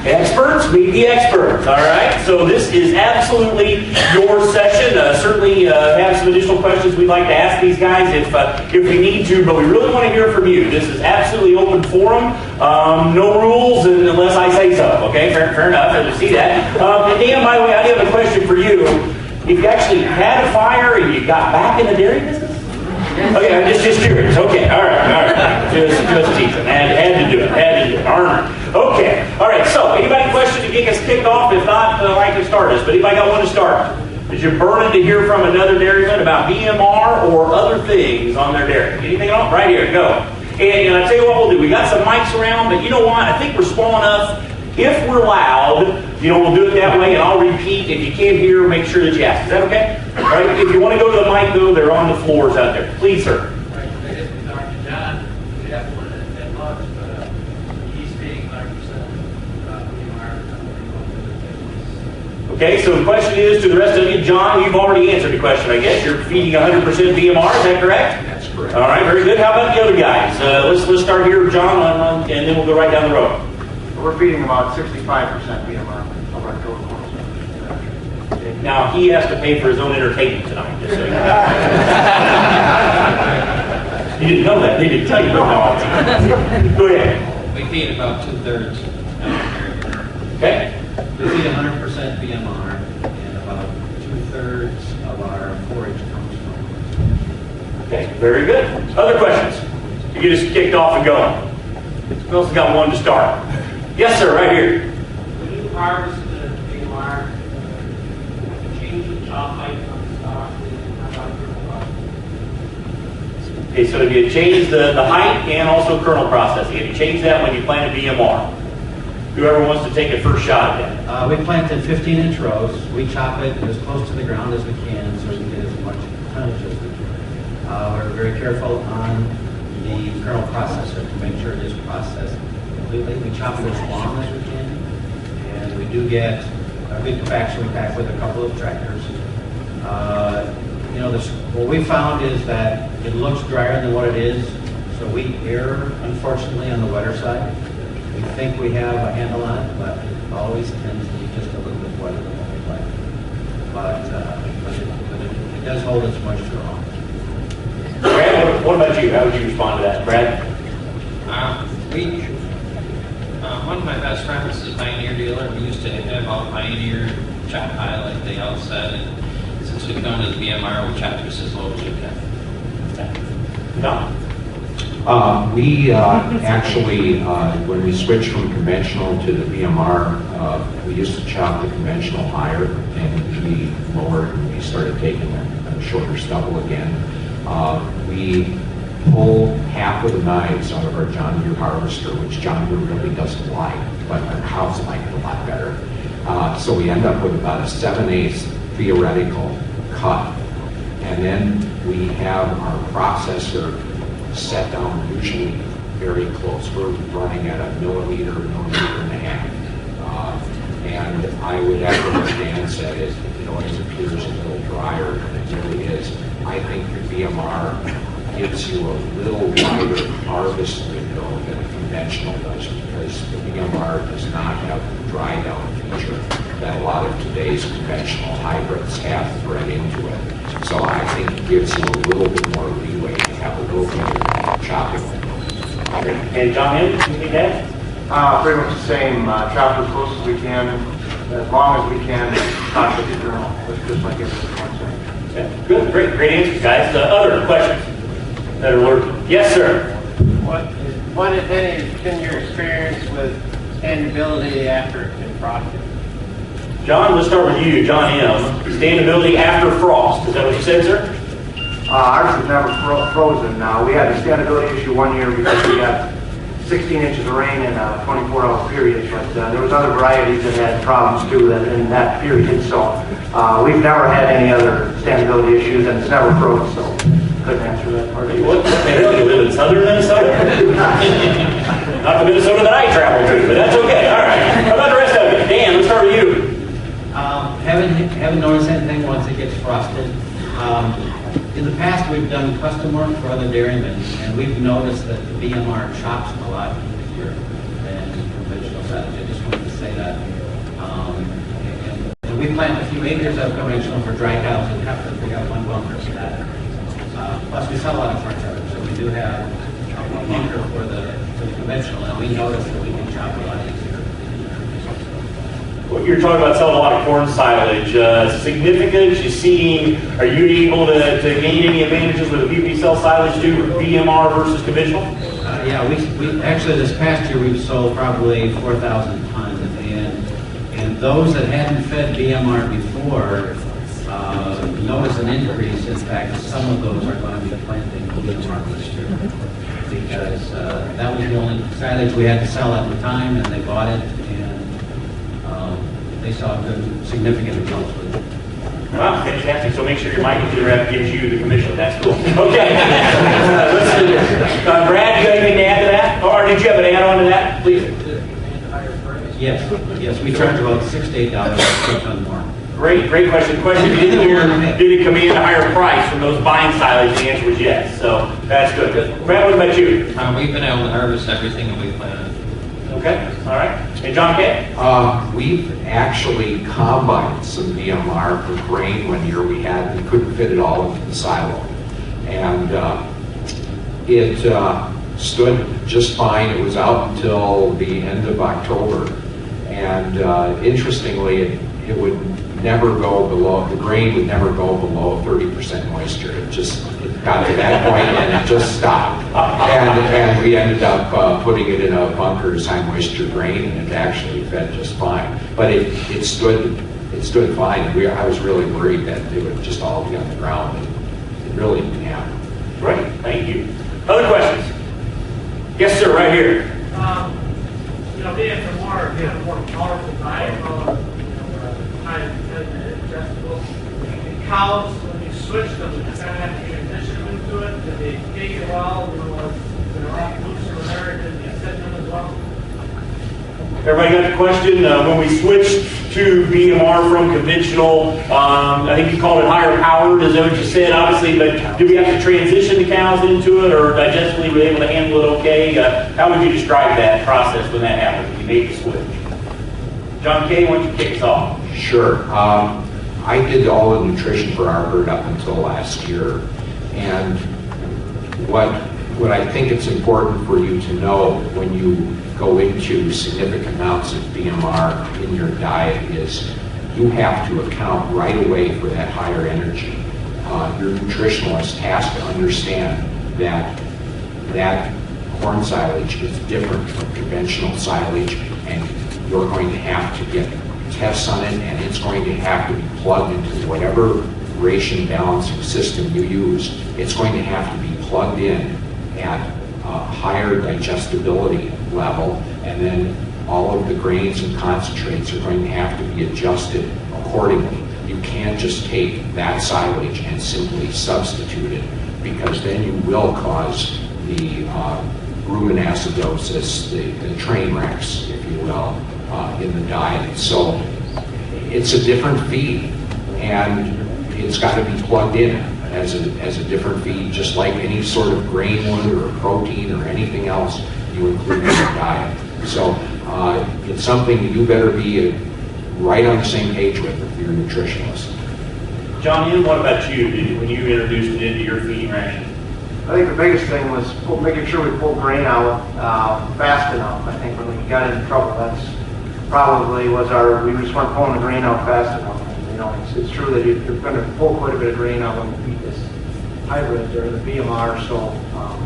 Experts, meet the experts, all right? So this is absolutely your session. Certainly have some additional questions we'd like to ask these guys if we need to, but we really want to hear from you. This is absolutely open forum. No rules unless I say so, okay? Fair enough, I see that. And Dan, by the way, I do have a question for you. If you actually had a fire and you got back in the dairy business? Okay, I'm just curious. Okay, all right. Just teasing. Had to do it. All right. Okay. All right. So, anybody question to get us kicked off? If not, I can start us. But anybody got one to start? Is you burning to hear from another dairyman about BMR or other things on their dairy? Anything else? Right here. Go. And I tell you what we'll do. We got some mics around, but you know what? I think we're small enough. If we're loud, we'll do it that way, and I'll repeat. If you can't hear, make sure that you ask. Is that okay? All right. If you want to go to the mic, though, they're on the floors out there. Please, sir. Right. This is Dr. John. We have one at lunch, but he's being 100% BMR. Okay, so the question is to the rest of you, John, you've already answered the question, I guess. You're feeding 100% BMR, is that correct? That's correct. All right, very good. How about the other guys? Let's start here with John, and then we'll go right down the road. We're feeding about 65% BMR of our total cost. Now, he has to pay for his own entertainment tonight, just so you know. You didn't know that. They didn't tell you that. Go ahead. We feed about 2/3. Okay. We feed 100% BMR, and about 2/3 of our forage comes from. Okay, very good. Other questions? You get us kicked off and going. Who else has got one to start? Yes, sir, right here. When you harvest the BMR, change the top height on the stock, how about kernel processing? Okay, so if you change the height and also kernel processing, if you change that when you plant a BMR, whoever wants to take a first shot at that. We planted 15-inch rows. We chop it as close to the ground as we can so we can get as much tonnage as we can. We're very careful on the kernel processor to make sure it is processed completely. We chop it as long as we can, and we do get a good compaction. We pack with a couple of tractors. What we found is that it looks drier than what it is, so we err, unfortunately, on the wetter side. We think we have a handle on it, but it always tends to be just a little bit wetter than what we'd like. But it does hold its moisture on. Brad, what about you? How would you respond to that, Brad? One of my best friends is a Pioneer dealer. We used to have all Pioneer chop high, like they all said, and since we've gone to the BMR, we chop just as low as we can. No. We actually, when we switched from conventional to the BMR, we used to chop the conventional higher, and we lowered and we started taking a shorter stubble again. We pull half of the knives out of our John Deere harvester, which John Deere really doesn't like, but our cows like it a lot better. So we end up with about a 7/8 theoretical cut. And then we have our processor set down usually very close. We're running at a millimeter and a half. And I would echo what Dan said, is it always appears a little drier than it really is. I think your BMR gives you a little wider harvest window than a conventional does, because the BMR does not have the dry down feature that a lot of today's conventional hybrids have bred into it. So I think it gives you a little bit more leeway to have a little bit of chopping window. And John, anything to add? Pretty much the same. Chop as close as we can, as long as we can. Not with the kernel. It's just like everything else. Okay. Good, great answers, guys. Other questions that are lurking? Yes, sir. What, if any, has been your experience with standability after it's been frosted? John, let's start with you, John M. Standability after frost. Is that what you said, sir? Ours was never frozen. We had a standability issue one year because we got 16 inches of rain in a 24-hour period, but there was other varieties that had problems too in that period. So we've never had any other standability issues, and it's never frozen. So couldn't answer that part. What the hell? You live in southern Minnesota? Not the Minnesota that I travel to, but that's okay. All right. How about the rest of you? Dan, let's start with you. Haven't noticed anything once it gets frosted. In the past, we've done custom work for other dairymen, and we've noticed that the BMR chops a lot easier than conventional silage. I just wanted to say that. acres of conventional for dry cows and heifers. We have one bunker for that. Plus, we sell a lot of corn starch, so we do have a bunker for the conventional, and we notice that we can chop a lot easier. Well, you're talking about selling a lot of corn silage. Significant, you seeing, are you able to gain any advantages with the people you sell silage to, BMR versus conventional? Yeah, we actually this past year we've sold probably 4,000 tons, and those that hadn't fed BMR before noticed an increase. In fact, some of those are going to be planting BMR this year because that was the only silage we had to sell at the time, and they bought it, and they saw good, significant results with it. Wow, fantastic. So make sure your Mycogen rep gives you the commission. That's cool. Okay. Let's do this. Brad, you got anything to add to that? Or did you have an add-on to that? Please. Yes, we charge about $6 to $8 per ton more. Great question. Question is, did it command a higher price from those buying silage? The answer was yes. So that's good. Brad, what about you? We've been able to harvest everything that we planted. Okay, all right. And John K? We've actually combined some BMR for grain one year. We couldn't fit it all into the silo. And it stood just fine. It was out until the end of October. And interestingly, it would never go below, the grain would never go below 30% moisture. It got to that point and it just stopped. And we ended up putting it in a bunker as high moisture grain, and it actually fed just fine. But it stood fine. And I was really worried that it would just all be on the ground, and it really didn't happen. Great, thank you. Other questions? Yes, sir, right here. Being a more powerful diet, high digestible. Cows, when you switch them, you kind of have to transition them into it. Did they take it well? They're off loose or whatever, did you set them as well? Everybody got the question? When we switched to BMR from conventional, I think you called it higher powered, is that what you said? Obviously, but do we have to transition the cows into it, or digestively were they able to handle it okay? How would you describe that process when that happened, when you made the switch? John K., why don't you kick us off? Sure. I did all the nutrition for our herd up until last year. And what I think it's important for you to know when you go into significant amounts of BMR in your diet is you have to account right away for that higher energy. Your nutritionalist has to understand that corn silage is different from conventional silage, and you're going to have to get tests on it, and it's going to have to be plugged into whatever ration balancing system you use. It's going to have to be plugged in at a higher digestibility level, and then all of the grains and concentrates are going to have to be adjusted accordingly. You can't just take that silage and simply substitute it, because then you will cause the ruminacidosis, the train wrecks, if you will, in the diet. So it's a different feed, and it's got to be plugged in as a different feed, just like any sort of grain would or protein or anything else you include in your diet. So it's something you better be right on the same page with your nutritionist. John, what about you when you introduced it into your feeding ration? I think the biggest thing was making sure we pulled grain out fast enough. I think when we got into trouble, that's probably we just weren't pulling the grain out fast enough. And, it's true that you're going to pull quite a bit of grain out when you feed this hybrid or the BMR. So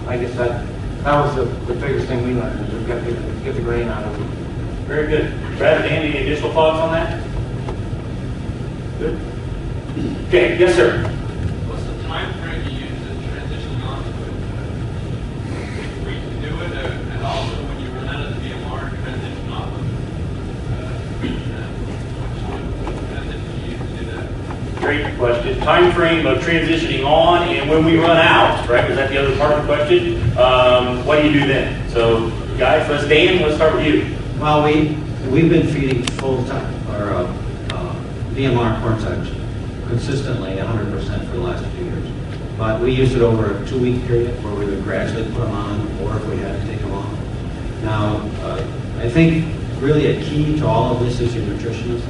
I guess that was the biggest thing we learned, is we've got to get the grain out of it. Very good. Brad, Dan, any additional thoughts on that? Good. Okay, yes, sir. What's the time frame you use to transition onto it? We can do it, and also when you run out of the BMR, transition off of Great question. Time frame of transitioning on, and when we run out, right? Was that the other part of the question? What do you do then? So, guys, Dan, let's start with you. Well, we've been feeding full-time, or BMR corn silage consistently 100% for the last few years. But we used it over a 2-week period where we would gradually put them on, or if we had to take them off. Now, I think really a key to all of this is your nutritionist.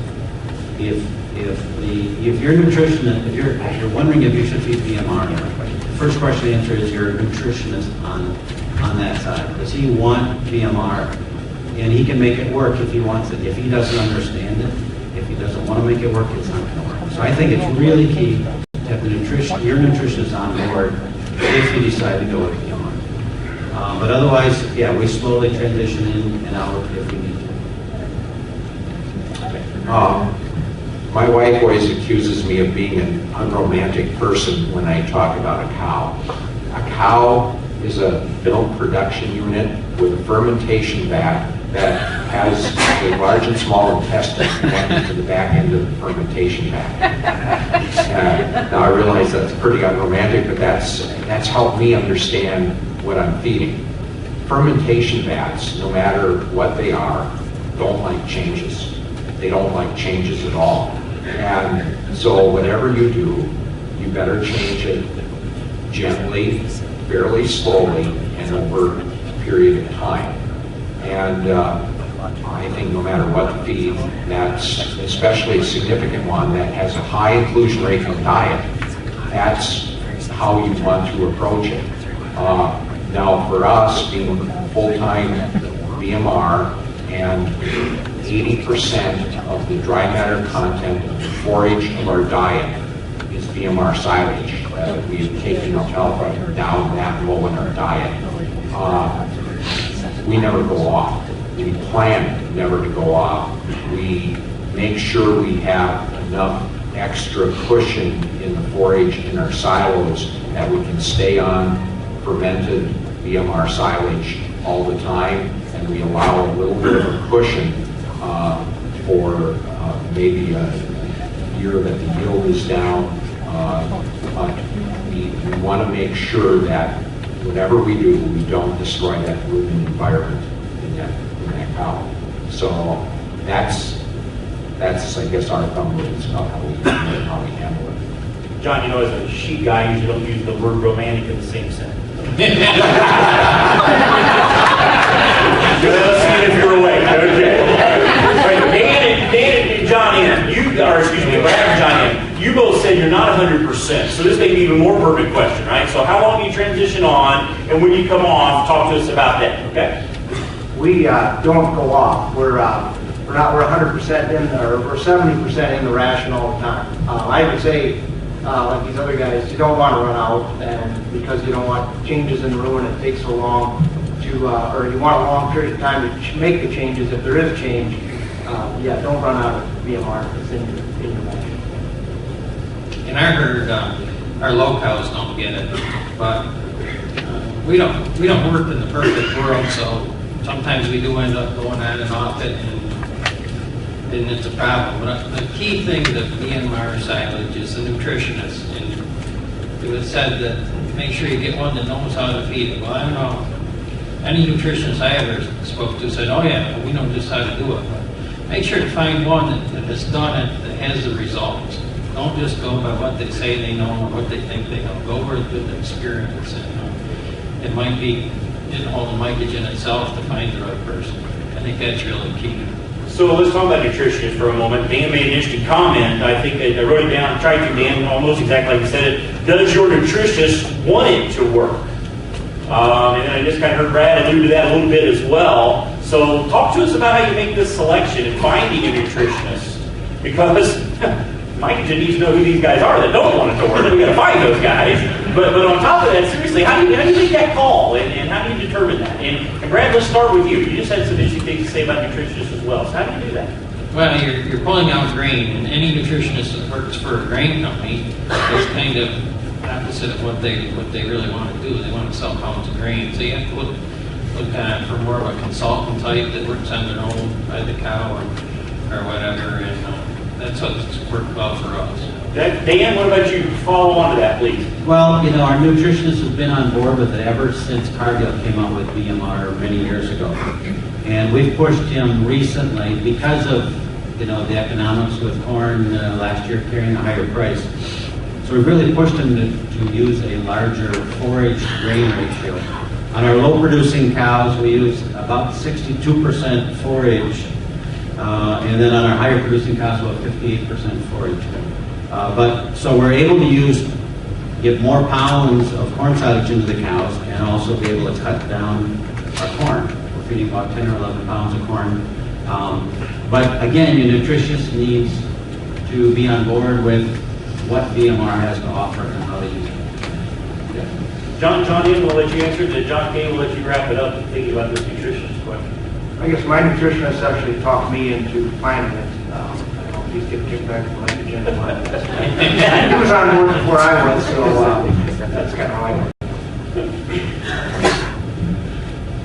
If if you're nutritionist, if you're wondering if you should feed BMR, the first question to answer is your nutritionist on that side. Does he want BMR? And he can make it work if he wants it. If he doesn't understand it, if he doesn't want to make it work, it's not going to work. So I think it's really key to have your nutritionist on board if you decide to go with BMR. But otherwise, yeah, we slowly transition in and out if we need to. My wife always accuses me of being an unromantic person when I talk about a cow. A cow is a milk production unit with a fermentation vat that has a large and small intestine connected to the back end of the fermentation vat. Now I realize that's pretty unromantic, but that's helped me understand what I'm feeding. Fermentation vats, no matter what they are, don't like changes. They don't like changes at all. And so whatever you do, you better change it gently, fairly slowly, and over a period of time. And I think no matter what feed, that's especially a significant one that has a high inclusion rate from diet, that's how you want to approach it. Now for us, being full-time BMR and 80% of the dry matter content of the forage of our diet is BMR silage. We've taken alfalfa down that low in our diet. We never go off. We plan never to go off. We make sure we have enough extra cushion in the forage in our silos that we can stay on fermented BMR silage all the time, and we allow a little bit of a cushion for maybe a year that the yield is down. But we want to make sure that whatever we do, we don't destroy that rumen environment in that cow. So that's I guess our thumb rules about how we handle it. John, you know, as a sheep guy, I usually don't use the word romantic in the same sentence. Let's see if you're awake. Okay. Dan and John Brad and John you both said you're not 100%. So this may be even more perfect question, right? So how long do you transition on, and when you come off, talk to us about that, okay? We don't go off. We're 100% in, or we're 70% in the ration all the time. I would say, like these other guys, you don't want to run out, and because you don't want changes in the rumen, it takes so long to, or you want a long period of time to make the changes. If there is a change, yeah, don't run out of BMR. It's in your ration. In our herd, our low cows don't get it, but we don't work in the perfect world, so sometimes we do end up going on and off it, and it's a problem. But the key thing to BMR silage is the nutritionist, and it was said that make sure you get one that knows how to feed it. Well, I don't know. Any nutritionist I ever spoke to said, "Oh yeah, we know just how to do it." But make sure to find one that has done it, that has the results. Don't just go by what they say they know or what they think they know. Go with the experience. And it might be all the mycogen itself to find the right person. I think that's really key. So let's talk about nutritionists for a moment. Dan made an interesting comment. I think I wrote it down, tried to, Dan, almost exactly like you said it. Does your nutritionist want it to work? And I just kind of heard Brad allude to that a little bit as well. So talk to us about how you make this selection and finding a nutritionist. Because mycogen needs to know who these guys are that don't want it to work. We've got to find those guys. But on top of that, seriously, how do you make that call? And how do you determine that? And Brad, let's start with you. You just had some interesting things to say about nutritionists as well. So how do you do that? Well, you're pulling out grain, and any nutritionist that works for a grain company is kind of opposite of what they really want to do. They want to sell pounds of grain. So you have to look for more of a consultant type that works on their own by the cow or whatever, and that's what's worked well for us. Dan, what about you? Follow on to that, please. Well, our nutritionist has been on board with it ever since Cargill came out with BMR many years ago. And we've pushed him recently because of, the economics with corn last year carrying a higher price. So we've really pushed him to use a larger forage grain ratio. On our low-producing cows, we use about 62% forage And then on our higher producing cows, about 58% forage. So we're able to get more pounds of corn silage into the cows and also be able to cut down our corn. We're feeding about 10 or 11 pounds of corn. But again, your nutritionist needs to be on board with what VMR has to offer and how they use it. John Ian will let you answer. John Kay will let you wrap it up and thinking about this nutritionist question. I guess my nutritionist actually talked me into planning it. I don't he's getting kicked back from Mycogen. He was on board before I was, so that's kind of how I went.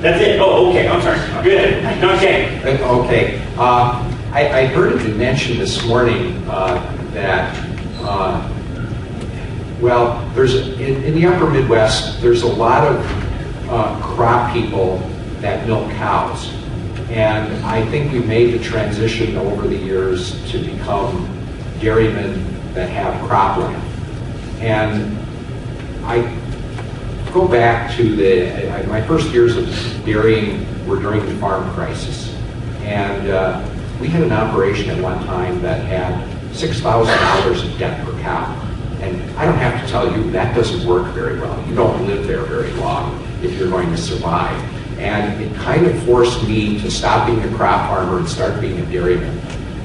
That's it. Oh, okay. I'm sorry. Good. John Kay. Okay. I heard it mentioned this morning that, well, there's in the upper Midwest, there's a lot of crop people that milk cows. And I think we made the transition over the years to become dairymen that have cropland. And I go back to my first years of dairying were during the farm crisis. And we had an operation at one time that had $6,000 of debt per cow. And I don't have to tell you, that doesn't work very well. You don't live there very long if you're going to survive. And it kind of forced me to stop being a crop farmer and start being a dairyman.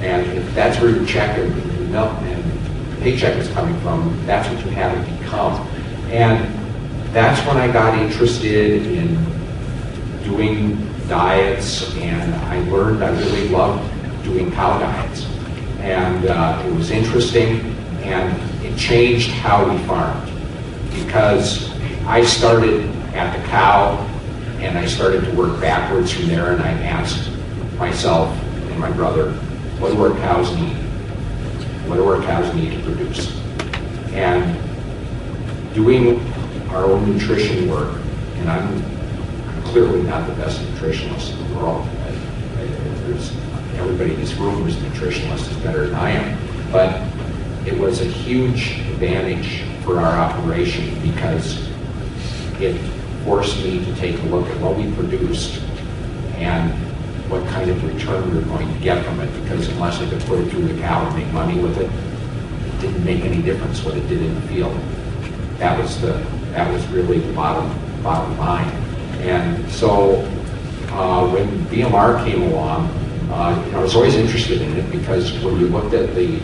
And if that's where your check and milk and paycheck is coming from, that's what you have to become. And that's when I got interested in doing diets, and I learned I really loved doing cow diets. And it was interesting, and it changed how we farmed. Because I started at the cow, and I started to work backwards from there, and I asked myself and my brother, what do our cows need? What do our cows need to produce? And doing our own nutrition work, and I'm clearly not the best nutritionist in the world. Everybody in this room who's a nutritionist is better than I am. But it was a huge advantage for our operation because it forced me to take a look at what we produced and what kind of return we were going to get from it, because unless I could put it through the cow and make money with it, it didn't make any difference what it did in the field. That was really the bottom line. And so when VMR came along, I was always interested in it because when you looked at the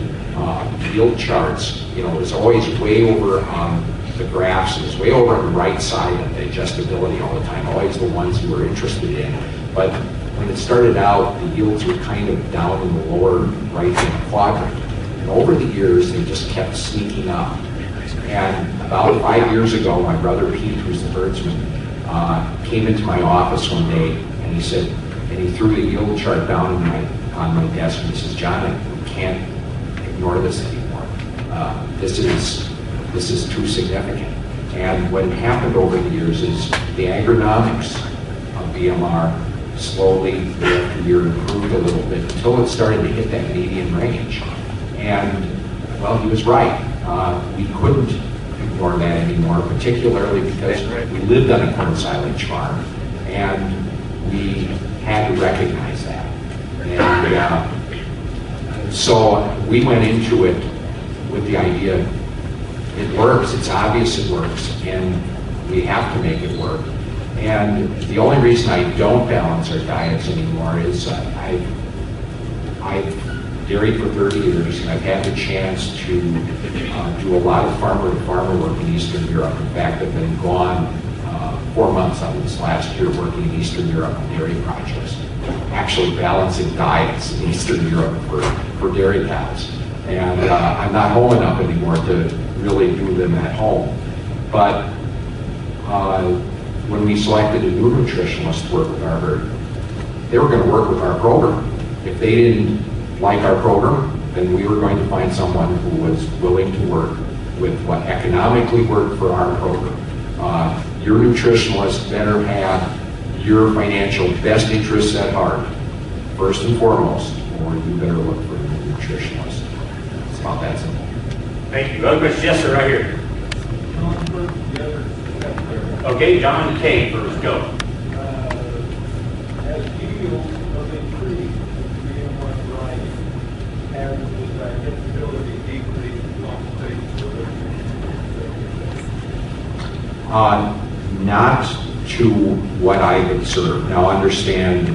yield charts, it was always way over on the graphs. It was way over on the right side of digestibility all the time, always the ones you were interested in. But when it started out, the yields were kind of down in the lower right-hand quadrant. And over the years, they just kept sneaking up. And about 5 years ago, my brother Pete, who's the herdsman, came into my office one day, and he said, and he threw the yield chart down on my desk, and he says, John, I can't ignore this anymore. This is too significant. And what happened over the years is the agronomics of BMR slowly, year after year, improved a little bit until it started to hit that median range. And, well, he was right. We couldn't ignore that anymore, particularly because we lived on a corn silage farm, and we had to recognize that. And so we went into it with the idea, it works, it's obvious it works, and we have to make it work. And the only reason I don't balance our diets anymore is I've dairied for 30 years, and I've had the chance to do a lot of farmer-to-farmer work in Eastern Europe. In fact, I've been gone 4 months out of this last year working in Eastern Europe on dairy projects, actually balancing diets in Eastern Europe for dairy cows. And I'm not home enough anymore to really do them at home. But when we selected a new nutritionist to work with our herd, they were going to work with our program. If they didn't like our program, then we were going to find someone who was willing to work with what economically worked for our program. Your nutritionist better have your financial best interests at heart, first and foremost, or you better look for a new nutritionist. It's about that simple. Thank you. Other questions? Yes, sir, right here. Okay, John K. first, go. As yield of increase, Not to what I've observed. Now understand,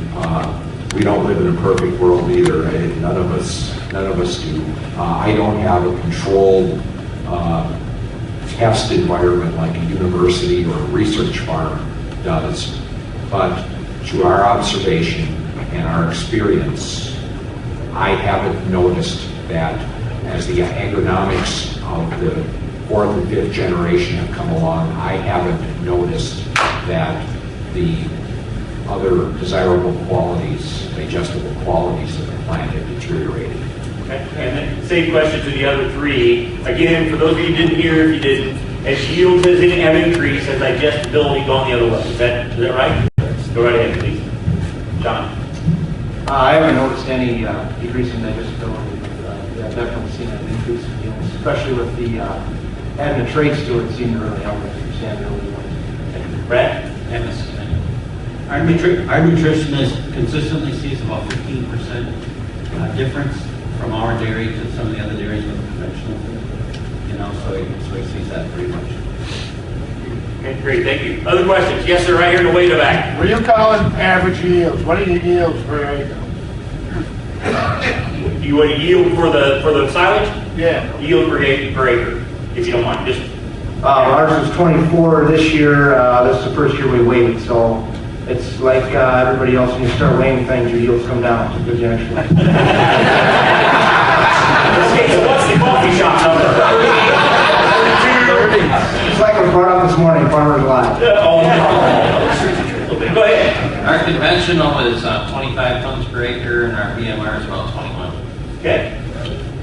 we don't live in a perfect world either. None of us do. I don't have a controlled test environment like a university or a research farm does. But to our observation and our experience, I haven't noticed that as the agronomics of the fourth and fifth generation have come along, I haven't noticed that the other desirable qualities, digestible qualities of the plant have deteriorated. Okay. And then same question to the other three. Again, for those of you who didn't hear, if you didn't, as yields have increased, has digestibility gone the other way? Is that right? Go right ahead, please. John. I haven't noticed any decrease in digestibility. Yeah, I've definitely seen an increase in yields, especially with the adding the traits to it seemed to really help us understand really well. Brad? Our nutritionist consistently sees about 15% difference from our dairy to some of the other dairies with conventional food. So he sees that pretty much. Okay, great, thank you. Other questions? Yes, sir, right here in the way to the back. What are you calling average yields? What are your yields per acre? You want to yield for the silage? Yeah. Yield per acre, if you don't mind. Just Ours was 24 this year. This is the first year we weighed, so it's like everybody else. When you start weighing things, your yields come down because you actually. okay, so what's the coffee shop number? It's like I brought up this morning, Farmer's Live. Go ahead. Our conventional is 25 tons per acre, and our BMR is about 21. Okay.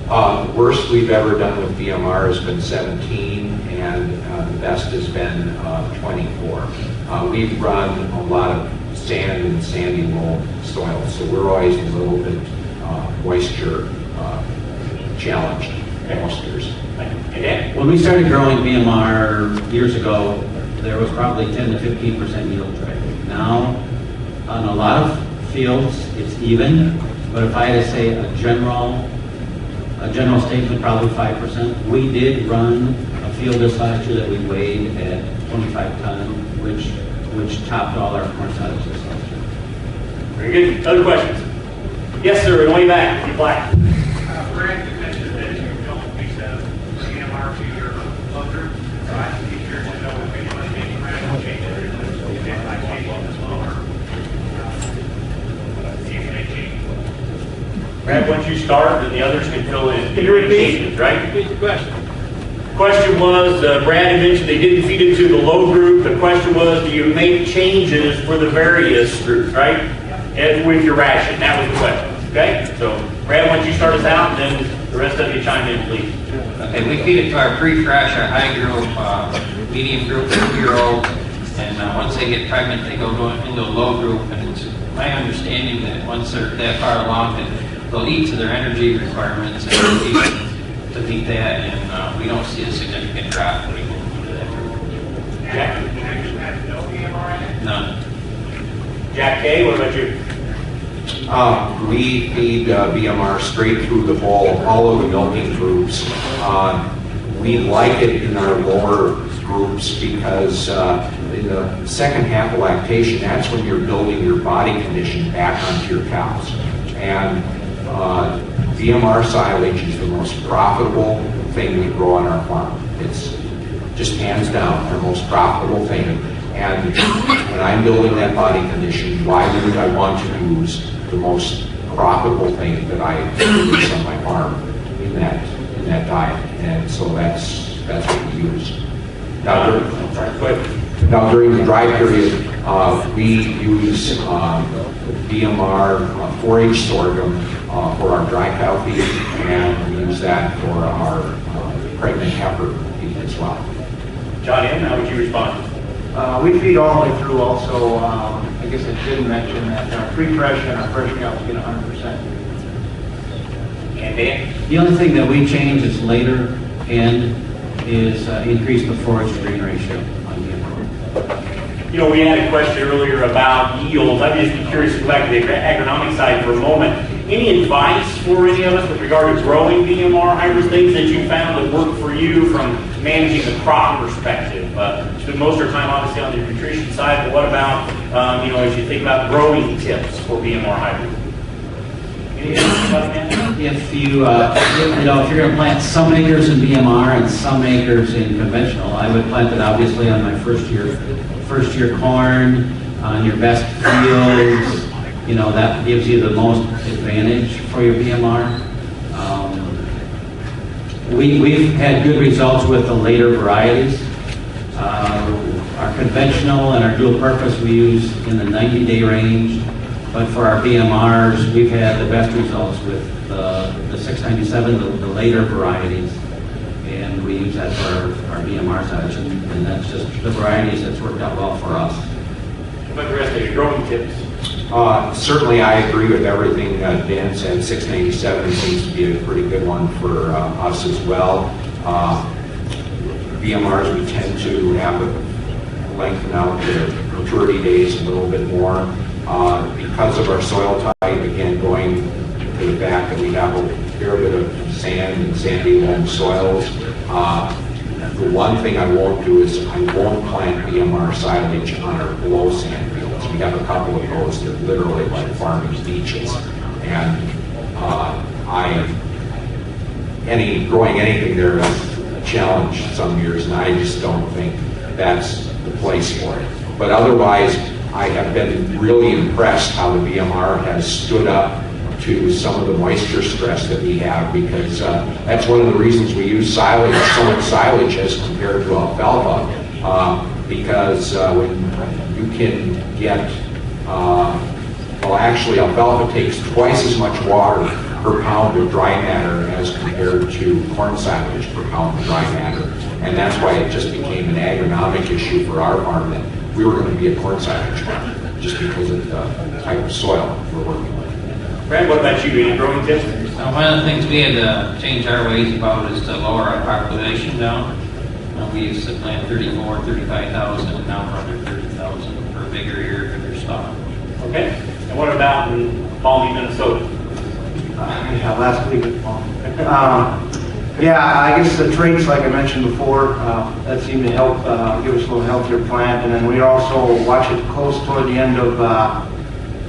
The worst we've ever done with BMR has been 17, and the best has been 24. We've run a lot of sand and sandy loam soil, so we're always a little bit moisture challenged most years. When we started growing BMR years ago, there was probably 10 to 15% yield drag. Now, on a lot of fields, it's even, but if I had to say a general statement, probably 5%. We did run a field this last year that we weighed at 25 ton, which topped all our corn silos this last year. Very good. Other questions? Yes, sir. In the way back. Keep black. Brad, you mentioned that you don't use the CMR to your loader. So I think you're to know if anyone made radical changes or you did like changing this lower. See if they change. Brad, once you start, then the others can fill in. Can you repeat? Changes, right? Repeat the question. Question was, Brad had mentioned they didn't feed it to the low group. The question was, do you make changes for the various groups, right? And with your ration. That was the question. Okay? So, Brad, why don't you start us out, and then the rest of you chime in, please. Okay, we feed it to our pre-fresh, our high group, medium group, 2-year-old, and once they get pregnant, they go into a low group. And it's my understanding that once they're that far along, that they'll eat to their energy requirements and to meet that, and we don't see a significant drop when we move into that group. Jack? None. Jack K., what about you? We feed BMR straight through the bowl, all of the milking groups. We like it in our lower groups because in the second half of lactation, that's when you're building your body condition back onto your cows. And BMR silage is the most profitable thing we grow on our farm. It's just hands down our most profitable thing. And when I'm building that body condition, why would I want to use the most profitable thing that I produce on my farm in that diet? And so that's what we use. Now during the dry period, we use BMR 4-H sorghum for our dry cow feed, and we use that for our pregnant heifer feed as well. John M., how would you respond? We feed all the way through also. I guess I didn't mention that our pre-fresh and our fresh cows get 100%. And Dan? The only thing that we change is later and is increase the forage to grain ratio on BMR. You know, we had a question earlier about yields. I'd just be curious to go back to the agronomic side for a moment. Any advice for any of us with regard to growing BMR hybrid, things that you found that worked for you from managing the crop perspective, spend most of our time obviously on the nutrition side, but what about, as you think about growing tips for BMR hybrid? Anything about that? If you, if you're going to plant some acres in BMR and some acres in conventional, I would plant it obviously on my first year corn, on your best fields. That gives you the most advantage for your BMR. We've had good results with the later varieties. Our conventional and our dual purpose we use in the 90-day range, but for our BMRs, we've had the best results with the 697, the later varieties, and we use that for our BMR size, and that's just the varieties that's worked out well for us. What about the rest of your growing tips? Certainly, I agree with everything Dan said. 697 seems to be a pretty good one for us as well. BMRs, we tend to have lengthen out the maturity days a little bit more. Because of our soil type, again, going to the fact that we have a fair bit of sand and sandy loam soils, the one thing I won't do is I won't plant BMR silage on our below sand fields. We have a couple of those that literally like farming beaches. And growing anything there is a challenge some years, and I just don't think that's the place for it. But otherwise, I have been really impressed how the BMR has stood up to some of the moisture stress that we have, because that's one of the reasons we use silage, so much silage as compared to alfalfa, because when you can get, actually alfalfa takes twice as much water per pound of dry matter as compared to corn silage per pound of dry matter. And that's why it just became an agronomic issue for our farm that we were going to be a corn silage farm, just because of the type of soil we're working with. Brad, what about you? Any growing tips? One of the things we had to change our ways about is to lower our population down. We used to plant 34, 35,000, and now we're under 30,000 per bigger ear, bigger stock. Okay. And what about in Balmy, Minnesota? Last week at Palm. I guess the traits, like I mentioned before, that seemed to help give us a little healthier plant. And then we also watch it close toward the end of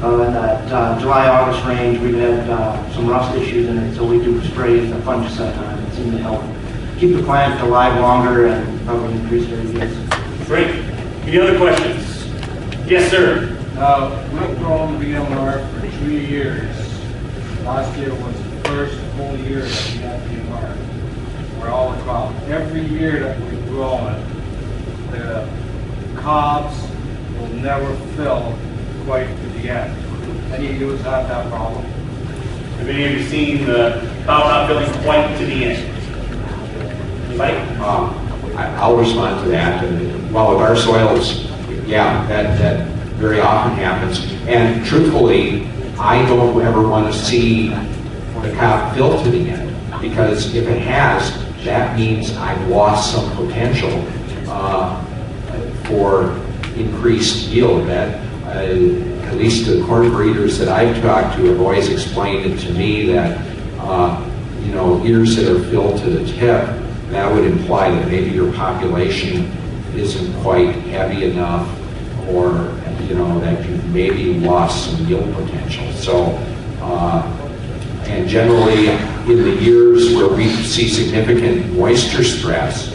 in that July-August range. We've had some rust issues in it, so we do sprays and fungicide on it. It seemed to help keep the plant alive longer and probably increase their yields. Great. Any other questions? Yes, sir. We've grown BMR for 2 years. Last year was the first full year that we had BMR. We're all about every year that we've grown it, the cobs will never fill quite to the end. Any of you have that problem? Have any of you seen the cob not filling quite to the end? Anybody? I'll respond to that. Well, with our soils, yeah, that very often happens. And truthfully, I don't ever want to see the cob fill to the end, because if it has, that means I've lost some potential for increased yield. That at least the corn breeders that I've talked to have always explained it to me that ears that are filled to the tip, that would imply that maybe your population isn't quite heavy enough, or that you've maybe lost some yield potential. So, and generally in the years where we see significant moisture stress,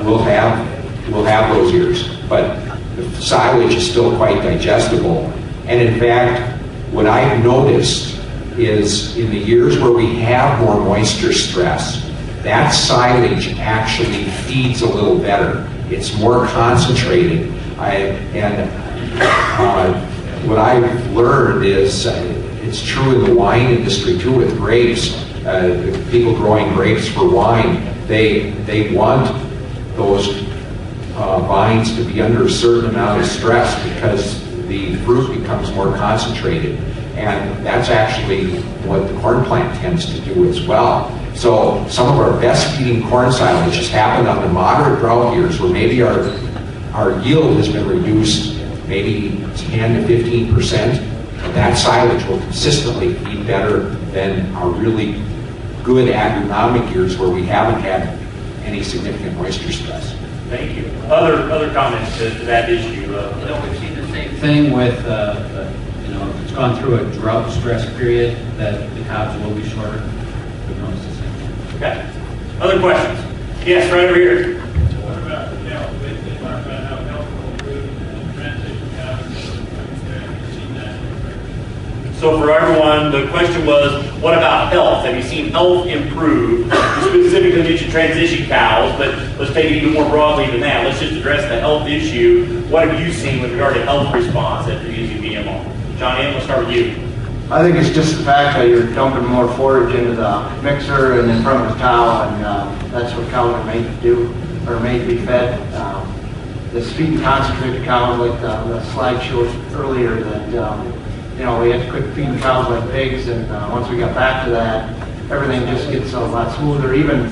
we'll have those years, but the silage is still quite digestible. And in fact, what I've noticed is in the years where we have more moisture stress, that silage actually feeds a little better. It's more concentrated. What I've learned is it's true in the wine industry too with grapes. People growing grapes for wine, they want those vines to be under a certain amount of stress because the fruit becomes more concentrated. And that's actually what the corn plant tends to do as well. So some of our best feeding corn silages happen on the moderate drought years where maybe our yield has been reduced maybe 10 to 15%. That silage will consistently feed better than our really good agronomic years where we haven't had any significant moisture stress. Thank you. Other comments to that issue? We've seen the same thing with, it's gone through a drought stress period that the calves will be shorter. We've noticed the same thing. Okay. Other questions? Yes, right over here. What about the health? They talk about how health will improve and transition cows. Have you seen that? So for everyone, the question was, what about health? Have you seen health improve? You specifically mentioned transition cows, but let's take it even more broadly than that. Let's just address the health issue. What have you seen with regard to health response after using BMR? John Ann, we'll start with you. I think it's just the fact that you're dumping more forage into the mixer and in front of the cow, and that's what cows are made to do, or made to be fed. This feed and concentrate to cows, like the slide showed earlier, that we had to quit feeding cows like pigs, and once we got back to that, everything just gets a lot smoother. Even,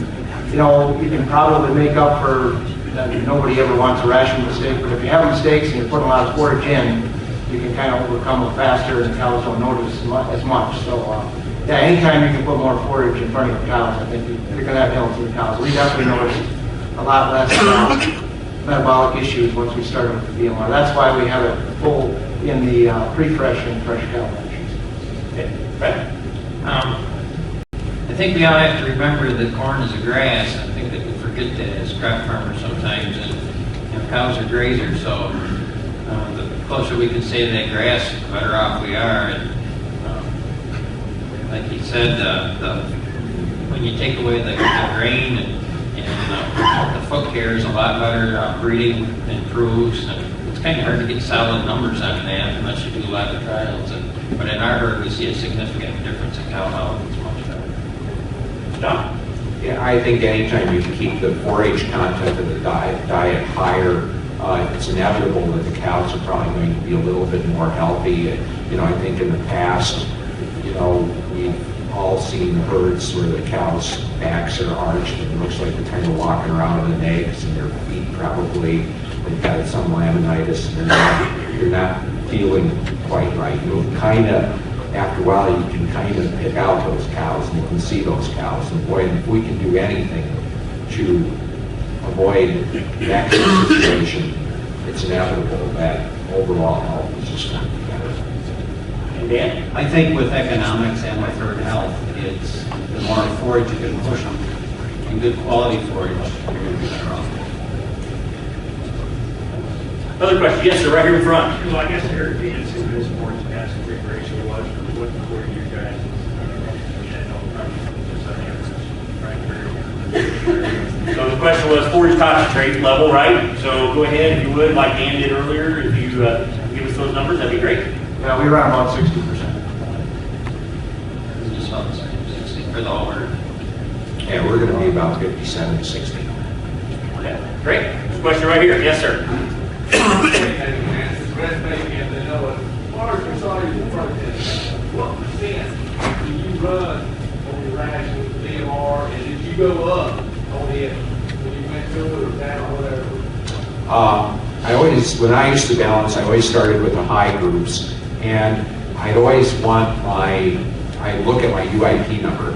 you can probably make up for that. Nobody ever wants a ration mistake, but if you have mistakes and you put a lot of forage in, you can kind of overcome it faster, and cows don't notice as much. So, yeah, anytime you can put more forage in front of your cows, I think you're going to have healthier cows. We definitely noticed a lot less metabolic issues once we started with the BMR. That's why we have it full in the pre-fresh and fresh cow ranches. Okay. Right. I think we all have to remember that corn is a grass. I think that we forget that as crop farmers sometimes, and cows are grazers, so the closer we can stay to that grass, the better off we are. And like he said, when you take away the grain and the foot care is a lot better, breeding improves, and it's kind of hard to get solid numbers on that unless you do a lot of trials. But in our herd, we see a significant difference in cow health. It's much better. John? Yeah, I think anytime you keep the 4-H content of the diet higher, it's inevitable that the cows are probably going to be a little bit more healthy. I think in the past, we've all seen herds where the cows' backs are arched and it looks like they're kind of walking around in the eggs, and their feet probably, they've got some laminitis, and they're not feeling quite right. Kind of, after a while, you can kind of pick out those cows, and you can see those cows. And boy, if we can do anything to avoid that kind of situation, it's inevitable that overall health is just going to be better. And Dan? I think with economics and with herd health, it's the more forage you can push them, and good quality forage, you're going to be better off. Other question? Yes, sir, right here in front. Well, I guess the herd feed is as important as gas and big ratio was for what according to your guys. So the question was forage concentrate level, right? So go ahead, if you would, like Dan did earlier, if you give us those numbers, that'd be great. Yeah, we run about 60%. Just about the same, 60 for the whole herd. Yeah, we're going to be about 57 to 60. Okay, great. There's a question right here. Yes, sir. What percent do you run on your ration with the BMR, and did you go up on it when you went to it or down or whatever? When I used to balance, I always started with the high groups, and I'd always want I look at my UIP number,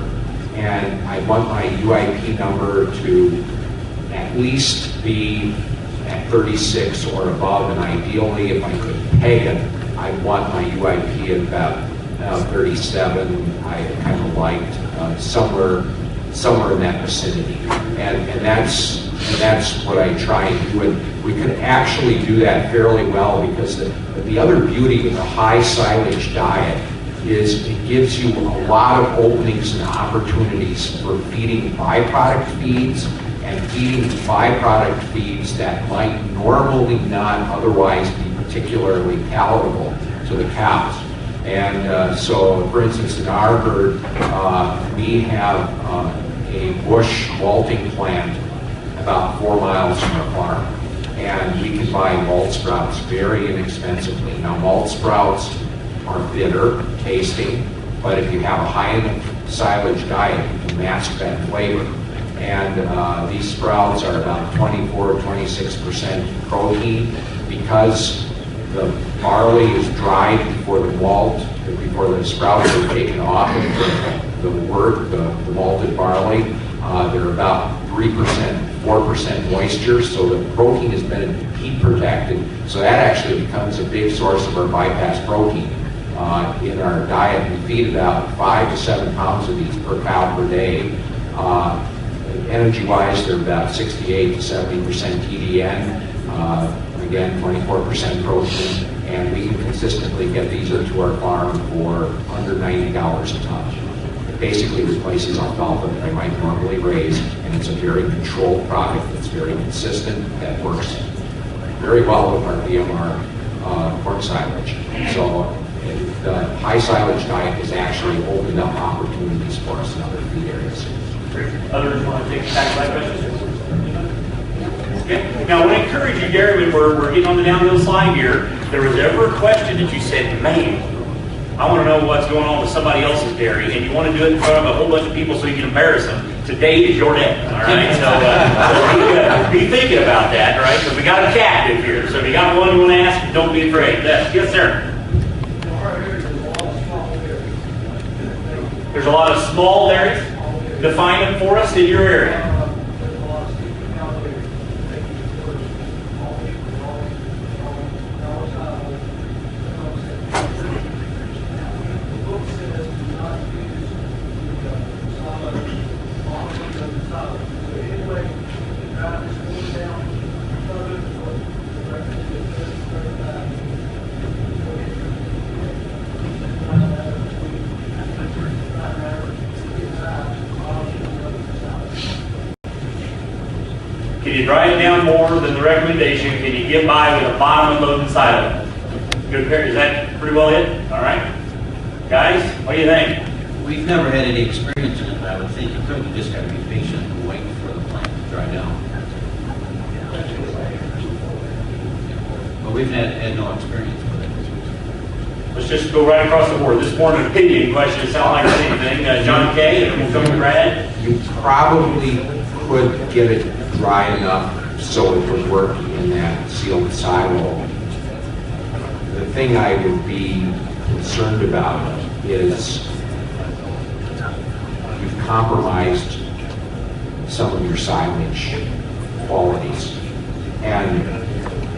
and I want my UIP number to at least be at 36 or above, and ideally, if I could peg it, I want my UIP at about 37. I kind of liked somewhere in that vicinity, and that's what I try and do. And we can actually do that fairly well, because the other beauty with a high silage diet is it gives you a lot of openings and opportunities for feeding byproduct feeds and feeding byproduct feeds that might normally not otherwise be particularly palatable to the cows. And so, for instance, in our herd, we have a bush malting plant about 4 miles from our farm, and we can buy malt sprouts very inexpensively. Now, malt sprouts are bitter tasting, but if you have a high enough silage diet, you can mask that flavor. And these sprouts are about 24-26% protein, because the barley is dried before the malt, before the sprouts are taken off of the malted barley. They're about 3% 4% moisture, so the protein has been heat protected. So that actually becomes a big source of our bypass protein in our diet. We feed about 5 to 7 pounds of these per cow per day. Energy-wise, they're about 68 to 70% TDN. Again, 24% protein, and we can consistently get these into our farm for under $90 a ton. It basically replaces alfalfa that I might normally raise, and it's a very controlled product that's very consistent, that works very well with our BMR corn silage. So the high silage diet has actually opened up opportunities for us in other feed areas. Others want to take back to that question? Okay. Now, I want to encourage you, Gary, when we're getting on the downhill slide here, if there was ever a question that you said, man, I want to know what's going on with somebody else's dairy, and you want to do it in front of a whole bunch of people so you can embarrass them, today is your day, all right? So be thinking about that, all right? Because we got a captive here, so if you got one you want to ask, don't be afraid. Yes, sir. There's a lot of small areas. Define them for us in your area. Can you dry it down more than the recommendation? Can you get by with a bottom and loaded side of it? Good pair. Is that pretty well it? All right. Guys, what do you think? We've never had any experience in it, but I would think you could. You just got to be patient and wait for the plant to dry down. But we've had no experience with it. Let's just go right across the board. This more an opinion question. It sounds like the same thing. John K., and we'll come to Brad. You probably could get it dry enough so it would work in that sealed silo. The thing I would be concerned about is you've compromised some of your silage qualities. And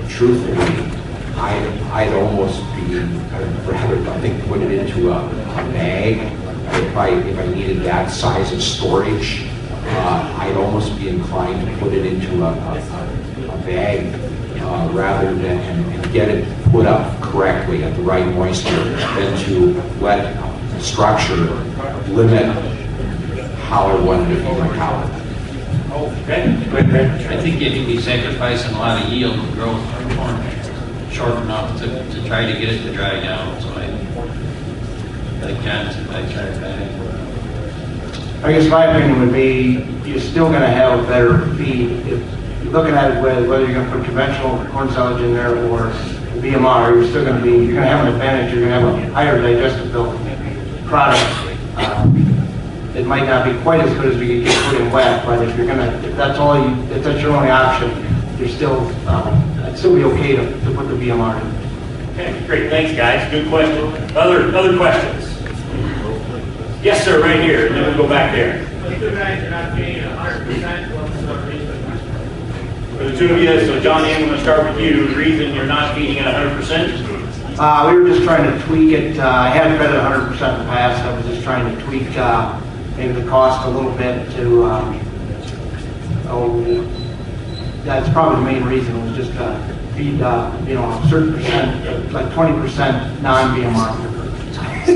truthfully, I'd almost be, I'd rather, I think, put it into a bag. If I needed that size of storage, I'd almost be inclined to put it into a bag rather than and get it put up correctly at the right moisture than to let the structure limit how I wanted to feed my cow. Okay. I think you'd be sacrificing a lot of yield and growth from corn short enough to try to get it to dry down. So like John said, I try that. I guess my opinion would be you're still going to have a better feed. If you're looking at it whether you're going to put conventional corn silage in there or BMR, you're still going to have an advantage. You're going to have a higher digestibility product. It might not be quite as good as we could get put in wet, but if that's your only option, you're still it'd still be okay to put the BMR in. Okay, great. Thanks, guys. Good question. Other questions? Yes, sir, right here, and then we'll go back there. The two guys are not being 100%, what's the reason? For the two of you, so John, I'm going to start with you. The reason you're not feeding at 100%? We were just trying to tweak it. I hadn't fed it 100% in the past. I was just trying to tweak maybe the cost a little bit to, that's probably the main reason. It was just feed, a certain percent, like 20% non-BMR. I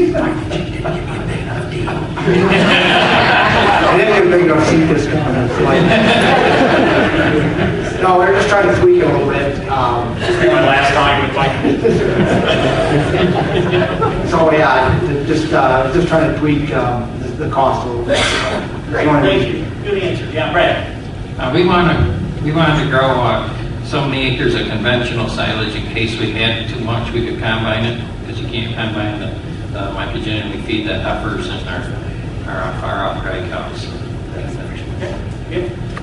didn't even think I'd see this coming. No, we're just trying to tweak it a little bit. Last time So yeah, just trying to tweak the cost a little bit. Great, thank you. Good answer. Yeah, Brad. We wanted to grow so many acres of conventional silage in case we had too much, we could combine it, because you can't combine the Mycogen, and we feed the heifers and our far-off dry cows.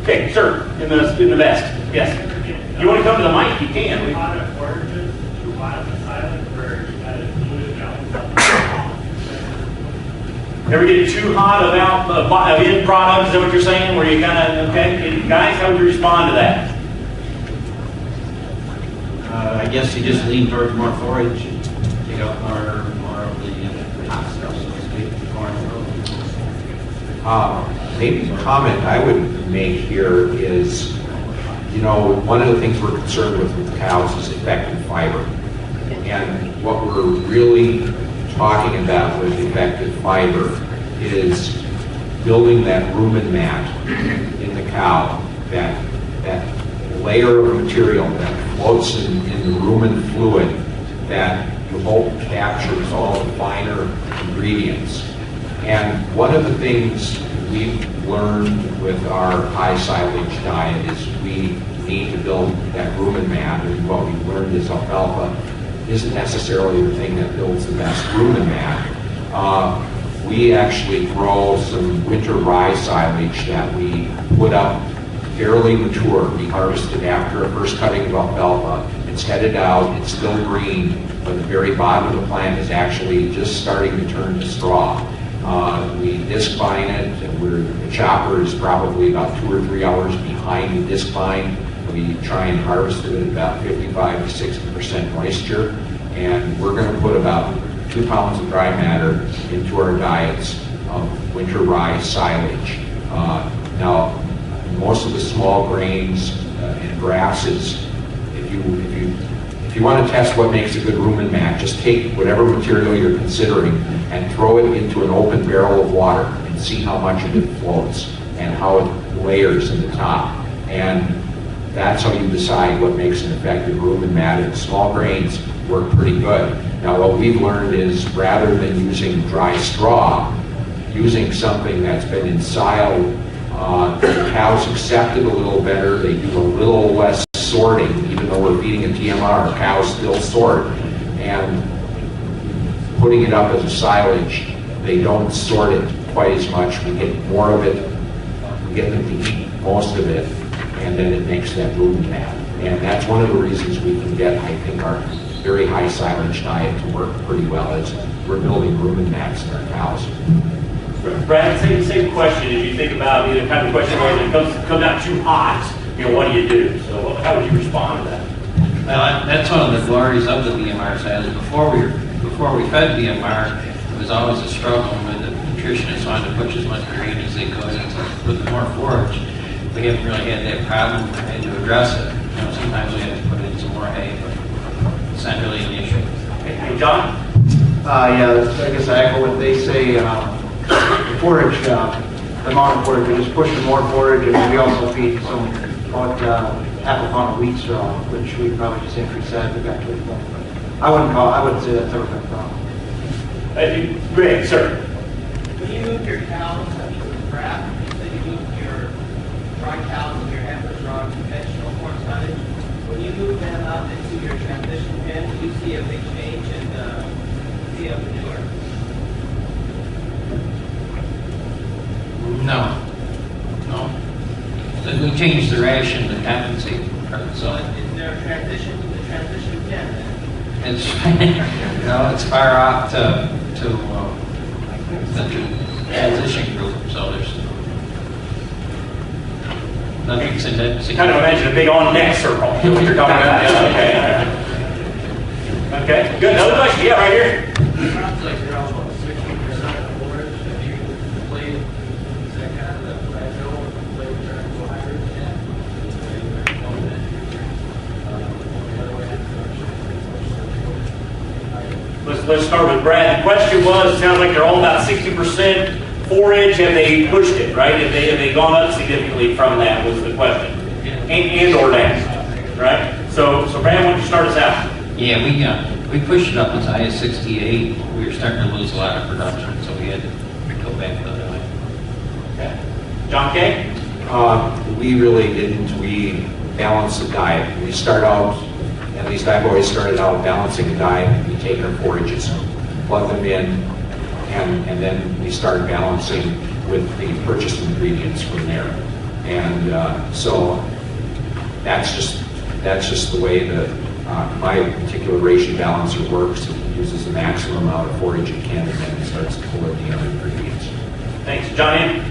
Okay, sir, in the vest. Yes. You want to come to the mic? You can. Ever get too hot of end product? Is that what you're saying? Where you kind of, okay? Guys, how would you respond to that? I guess you just lean towards more forage, take out more of the hot stuff, so to speak, corn. Maybe the comment I would make here is, you know, one of the things we're concerned with cows is effective fiber. And what we're really talking about with effective fiber is building that rumen mat in the cow, that layer of material that floats in the rumen fluid that you hope captures all the finer ingredients. And one of the things we've learned with our high silage diet is we need to build that rumen mat, and what we've learned is alfalfa isn't necessarily the thing that builds the best rumen mat. We actually grow some winter rye silage that we put up fairly mature. We harvest it after a first cutting of alfalfa. It's headed out, it's still green, but the very bottom of the plant is actually just starting to turn to straw. We disc vine it, and the chopper is probably about 2 or 3 hours behind the disc vine. We try and harvest it at about 55 to 60% moisture, and we're going to put about 2 pounds of dry matter into our diets of winter rye silage. Now, most of the small grains and grasses, if you want to test what makes a good rumen mat, just take whatever material you're considering and throw it into an open barrel of water and see how much of it floats and how it layers in the top. And that's how you decide what makes an effective rumen mat. And small grains work pretty good. Now, what we've learned is rather than using dry straw, using something that's been ensiled, the cows accept it a little better. They do a little less sorting. Even though we're feeding a TMR, cows still sort. And putting it up as a silage, they don't sort it quite as much. We get more of it. We get them to eat most of it, and then it makes that rumen mat. And that's one of the reasons we can get, I think, our very high silage diet to work pretty well, is we're building rumen mats in our cows. Brad, same question. If you think about the kind of question where it comes out too hot, what do you do? So how would you respond to that? Well, that's one of the glories of the BMR side. Before we fed BMR, it was always a struggle with the nutritionists wanted to push as much grain as they could into with more forage. We haven't really had that problem. We had to address it. Sometimes we have to put in some more hay, but it's not really an issue. Hey, John? Yeah, I guess I echo what they say. Forage, the amount of forage, we just push some more forage, and we also feed some, about half a pound of wheat straw, which we probably just increase that if we got to it. I wouldn't say that's ever been a problem. Great, sir. When you move your cows to the crap, so you move your dry cows and your heifers on conventional corn silage, when you move them up into your transition pen, do you see a big change in the manure? No. Then we changed the ration to compensate. So Is there a transition to the transition pen then? it's far off to the transition group. So there's nothing significant. Kind of imagine a big on-neck circle. What you're talking about? Yeah, okay, good. Another question? Yeah, right here. Sounds like you're almost 60% forage. If you complete, is that kind of the plateau or complete turn to hybrid? Let's start with Brad. The question was, it sounds like they're all about 60% forage. Have they pushed it, right? Have they gone up significantly from that was the question. And or down, right? So Brad, why don't you start us out? Yeah, we pushed it up as high as 68. We were starting to lose a lot of production, so we had to go back the other way. Okay. John Kay? We really didn't. We balanced the diet. We start out, at least I've always started out balancing the diet. We take our forages, plug them in, and then we start balancing with the purchased ingredients from there. And so that's just the way that my particular ration balancer works. It uses the maximum amount of forage it can, and then it starts starts to pull in the other ingredients. Thanks. John M.?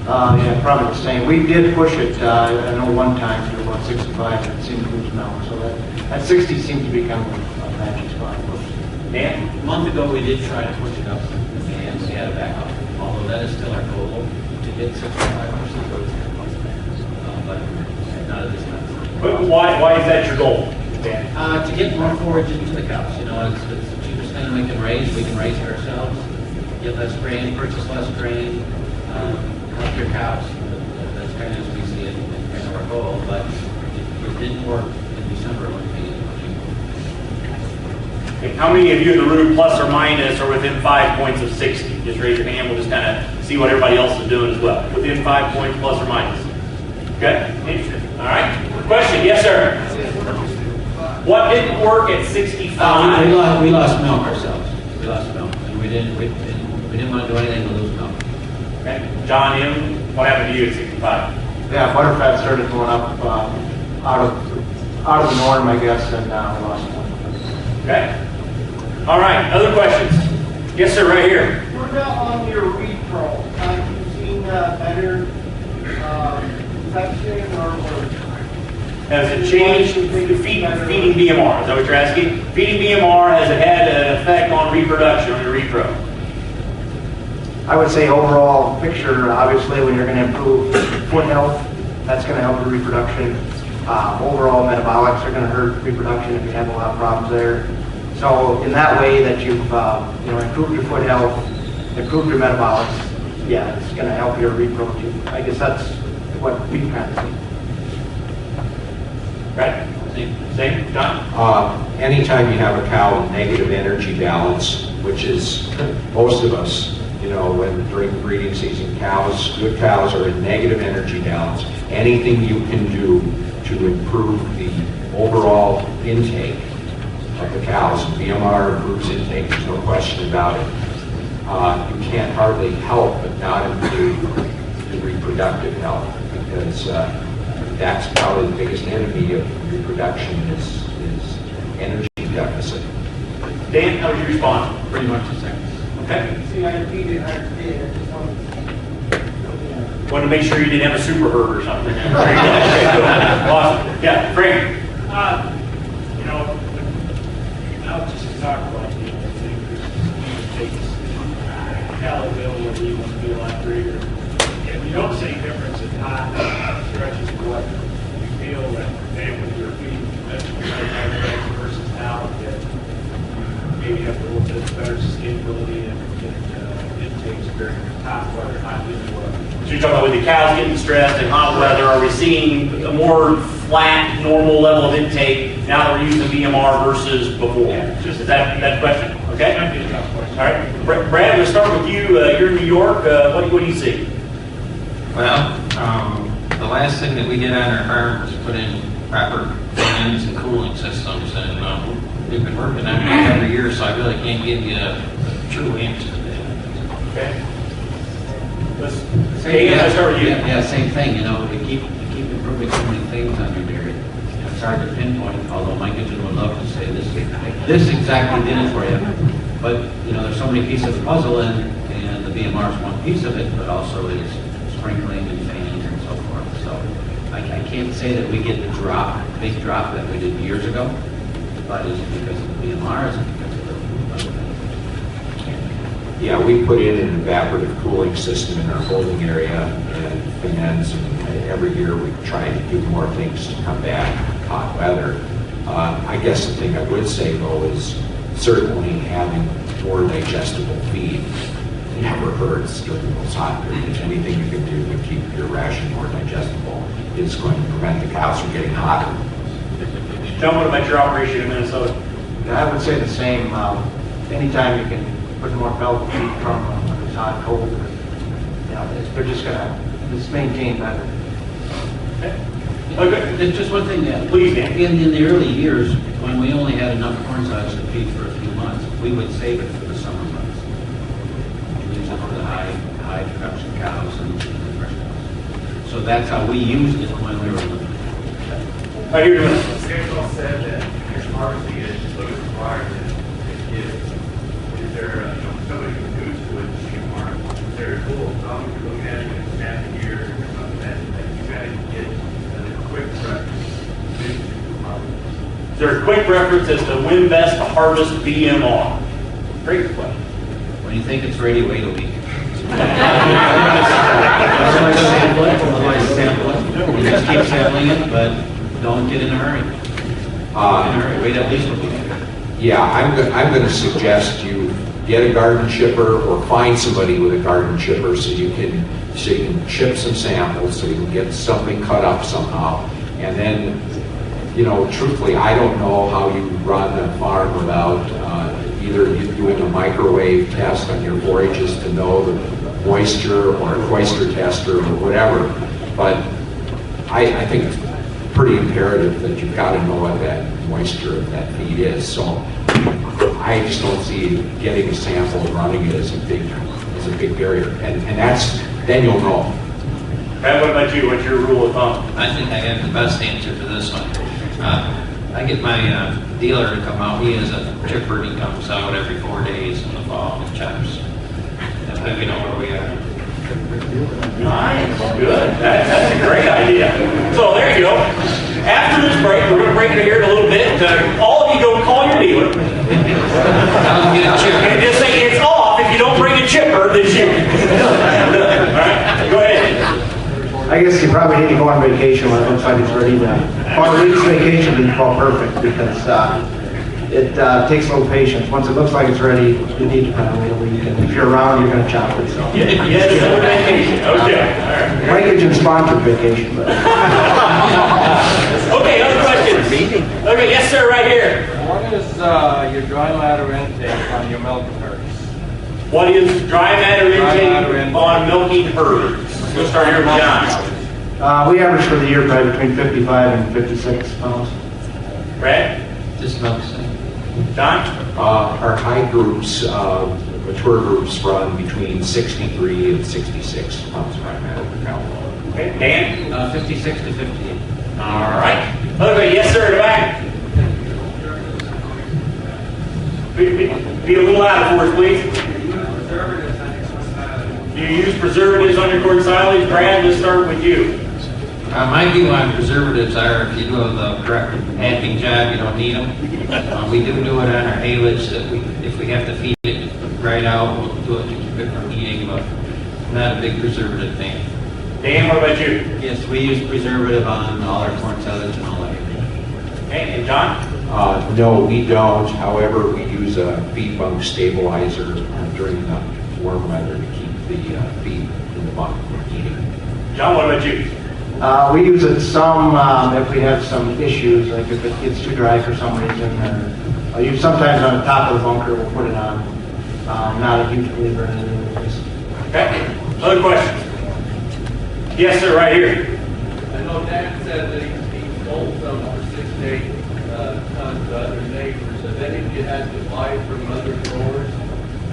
Yeah, probably the same. We did push it, I know one time to about 65, and it seemed to lose now. So that 60 seems to be kind of a magic spot. Dan? A month ago, we did try to push it up, and we had a backup. Although that is still our goal to get 65%, but not at this time. But why is that your goal, Dan? To get more forage into the cows. You know, it's the cheapest thing we can raise. We can raise it ourselves, get less grain, purchase less grain, help your cows. That's kind of as we see it, kind of our goal. But it didn't work in December when we. Okay, how many of you in the room, plus or minus, are within 5 points of 60? Just raise your hand. We'll just kind of see what everybody else is doing as well. Within 5 points, plus or minus. Okay, interesting. All right. Question? Yes, sir. What didn't work at 65? We lost milk ourselves. We lost milk, and we didn't want to do anything to lose milk. Okay. John M., what happened to you at 65? Yeah, butterfat started going up out of the norm, I guess, and we lost one. Okay. All right. Other questions? Yes, sir. Right here. What about on your repro? Have you seen better infection or Has it changed feeding BMR? Is that what you're asking? Feeding BMR, has it had an effect on reproduction on your repro? I would say overall picture, obviously, when you're going to improve foot health, that's going to help your reproduction. Overall metabolics are going to hurt reproduction if you have a lot of problems there. So in that way that you've improved your foot health, improved your metabolics, yeah, it's going to help your repro too. I guess that's what we kind of see. Right? Same? John? Anytime you have a cow with negative energy balance, which is most of us, when during the breeding season, good cows are in negative energy balance. Anything you can do to improve the overall intake of the cows, BMR improves intake, there's no question about it. You can't hardly help but not improve the reproductive health, because that's probably the biggest enemy of reproduction is energy deficit. Dan, how would you respond? Pretty much the same. Okay. see, I repeated, I just Want to make sure you didn't have a super herd or something. Okay, cool. Awesome. Yeah, Frank. I'll just talk about the cattle availability, you want to be a lot greater. If you don't see a difference in hot stretches of weather, you feel that maybe with your feeding conventional versus now that maybe have a little bit better sustainability and intakes during hot weather, hot winter weather. So you're talking about with the cows getting stressed in hot weather, are we seeing a more flat, normal level of intake now that we're using BMR versus before? Yeah, just is that question? Okay. Might be a tough question. All right. Brad, let's start with you. You're in New York. What do you see? Well, the last thing that we did on our farm was put in proper fans and cooling systems, and we've been working on it every year, so I really can't give you a true answer to that. Okay. Let's start with you. Yeah, same thing. We keep improving so many things on your dairy. It's hard to pinpoint, although Mycogen would love to say this exactly did it for you. But there's so many pieces of the puzzle, and the BMR is one piece of it, but also is sprinkling and fans and so forth. So I can't say that we get the big drop that we did years ago, but is it because of the BMR? Is it because of the other things? Yeah, we put in an evaporative cooling system in our holding area and fans, and every year we try to do more things to combat hot weather. I guess the thing I would say, though, is certainly having more digestible feed never hurts during those hot periods. Anything you can do to keep your ration more digestible is going to prevent the cows from getting hotter. John, what about your operation in Minnesota? Yeah, I would say the same. Anytime you can put more pellet feed from it's hot, cold, they're just going to maintain better. Okay. There's just one thing that, Please, Dan. in the early years, when we only had enough corn size to feed for a few months, we would save it for the summer months. Use it for the high production cows and fresh cows. So that's how we used it when we were limited. Right here, Dennis. Gabriel said that your pharmacy is so required that is there somebody who Is there a quick reference as to when best to harvest BMR? Great question. When you think it's ready, wait a week. Otherwise sample it. You just keep sampling it, but don't get in a hurry. Wait at least a week. Yeah, I'm going to suggest you get a garden chipper or find somebody with a garden chipper so you can chip some samples, so you can get something cut up somehow. And then, truthfully, I don't know how you run a farm without either doing a microwave test on your forages to know the moisture, or a cloister tester, or whatever. But I think it's pretty imperative that you've got to know what that moisture of that feed is. So I just don't see getting a sample and running it as a big barrier. And then you'll know. Pat, what about you? What's your rule of thumb? I think I have the best answer for this one. I get my dealer to come out. He has a chipper. He comes out every 4 days in the fall and chops. That's how we know where we are. Nice, good. That's a great idea. So there you go. After this break, we're going to break it here in a little bit. All of you go call your dealer. And just say it's off if you don't bring a chipper this year. All right, go ahead. I guess you probably need to go on vacation when it looks like it's ready to. Or a week's vacation would be called perfect, because it takes a little patience. Once it looks like it's ready, you need to probably wait a week. And if you're around, you're going to chop it. So. Yes, vacation. Okay, all right. Mycogen sponsored vacation. But. Okay, other questions? Okay, yes, sir, right here. What is your dry matter intake on your milk herds? What is dry matter intake matter on milking herds? We'll start here with John. We average for the year probably between 55 and 56 pounds. Brad? Just about the same. Don? Our high groups, mature groups, run between 63 and 66 pounds of dry matter per cow. Okay, Dan? 56 to 58. All right. Okay, yes, sir, in the back. Be a little louder for us, please. Do you use preservatives on your corn silage? Brad, let's start with you. My view on preservatives are if you do the correct handling job, you don't need them. We do it on our haylage that if we have to feed it right out, we'll do it to keep it from eating, but not a big preservative thing. Dan, what about you? Yes, we use preservative on all our corn silage and all that. Okay, and John? No, we don't. However, we use a feed bunk stabilizer during the warm weather to keep the feed in the bunk from heating. John, what about you? We use it some if we have some issues, like if it gets too dry for some reason. Or use sometimes on the top of the bunker, we'll put it on. Not a huge believer in it anyways. Okay, other questions? Yes, sir, right here. I know Dan said that he sold some for 6 to 8 tons to other neighbors. Have any of you had to buy from other growers?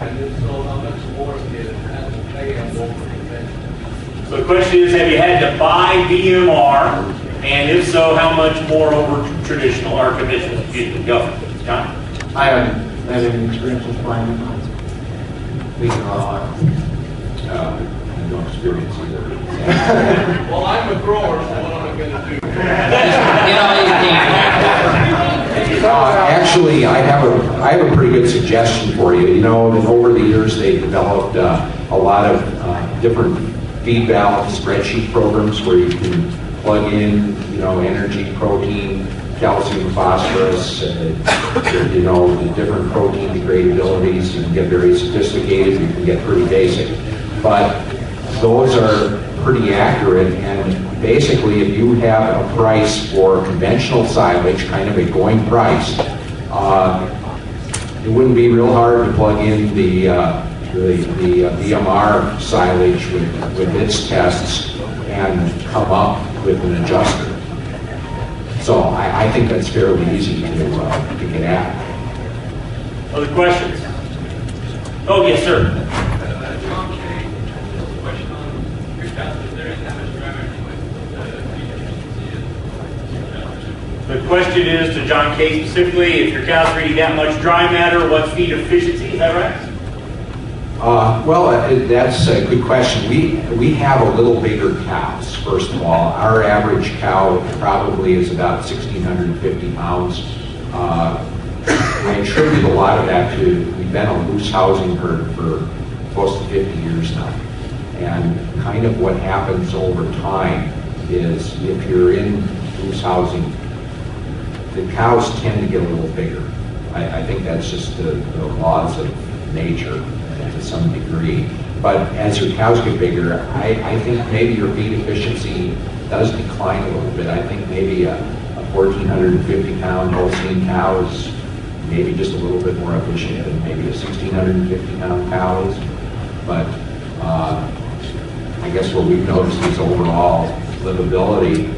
And if so, how much more did it have to pay on over convention? So the question is, have you had to buy BMR? And if so, how much more over traditional or conventional? Excuse me, go. John? I haven't had any experience with buying it. We no experience either. Well, I'm a grower, so what am I going to do? Actually, I have a pretty good suggestion for you. That over the years they've developed a lot of different feed balance spreadsheet programs where you can plug in, energy, protein, calcium, phosphorus, the different protein degradabilities. You can get very sophisticated. You can get pretty basic, but those are pretty accurate, and basically if you have a price for conventional silage, kind of a going price, it wouldn't be real hard to plug in the BMR silage with its tests and come up with an adjuster. So I think that's fairly easy to get at. Other questions? Oh, yes, sir. The question is to John K. specifically, if your cows are eating that much dry matter, what's feed efficiency? Is that right? Well, that's a good question. We have a little bigger cows, first of all. Our average cow probably is about 1,650 pounds. I attribute a lot of that to, we've been a loose housing herd for close to 50 years now. And kind of what happens over time is if you're in loose housing, the cows tend to get a little bigger. I think that's just the laws of nature to some degree. But as your cows get bigger, I think maybe your feed efficiency does decline a little bit. I think maybe a 1,450 pound Holstein cow is maybe just a little bit more efficient than maybe a 1,650 pound cow is. But I guess what we've noticed is overall livability,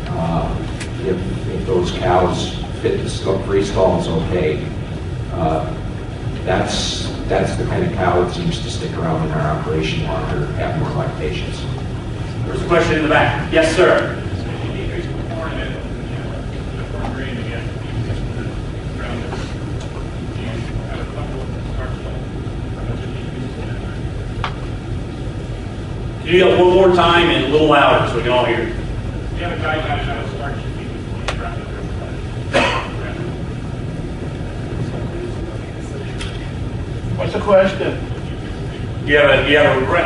if those cows fit the free stalls okay, that's the kind of cow that seems to stick around in our operation longer, have more lactations. There's a question in the back. Yes, sir. Can you do that one more time and a little louder so we can all hear? You have a guy that has a starch to keep around the What's the question? You have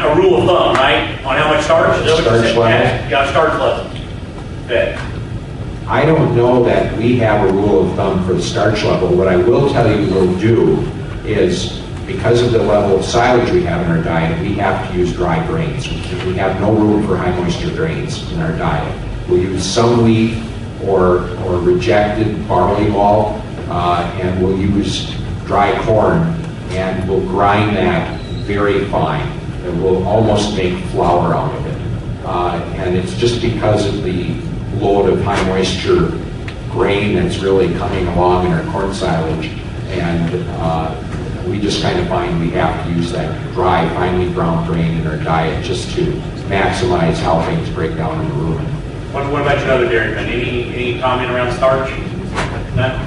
a rule of thumb, right, on how much starch? Starch level. Yeah, starch level. Okay. I don't know that we have a rule of thumb for the starch level. What I will tell you we'll do is, because of the level of silage we have in our diet, we have to use dry grains. We have no room for high moisture grains in our diet. We'll use some wheat or rejected barley malt, and we'll use dry corn, and we'll grind that very fine. And we'll almost make flour out of it. And it's just because of the load of high moisture grain that's really coming along in our corn silage. And we just kind of find we have to use that dry, finely ground grain in our diet just to maximize how things break down in the rumen. What about your other dairymen? Any comment around starch? None?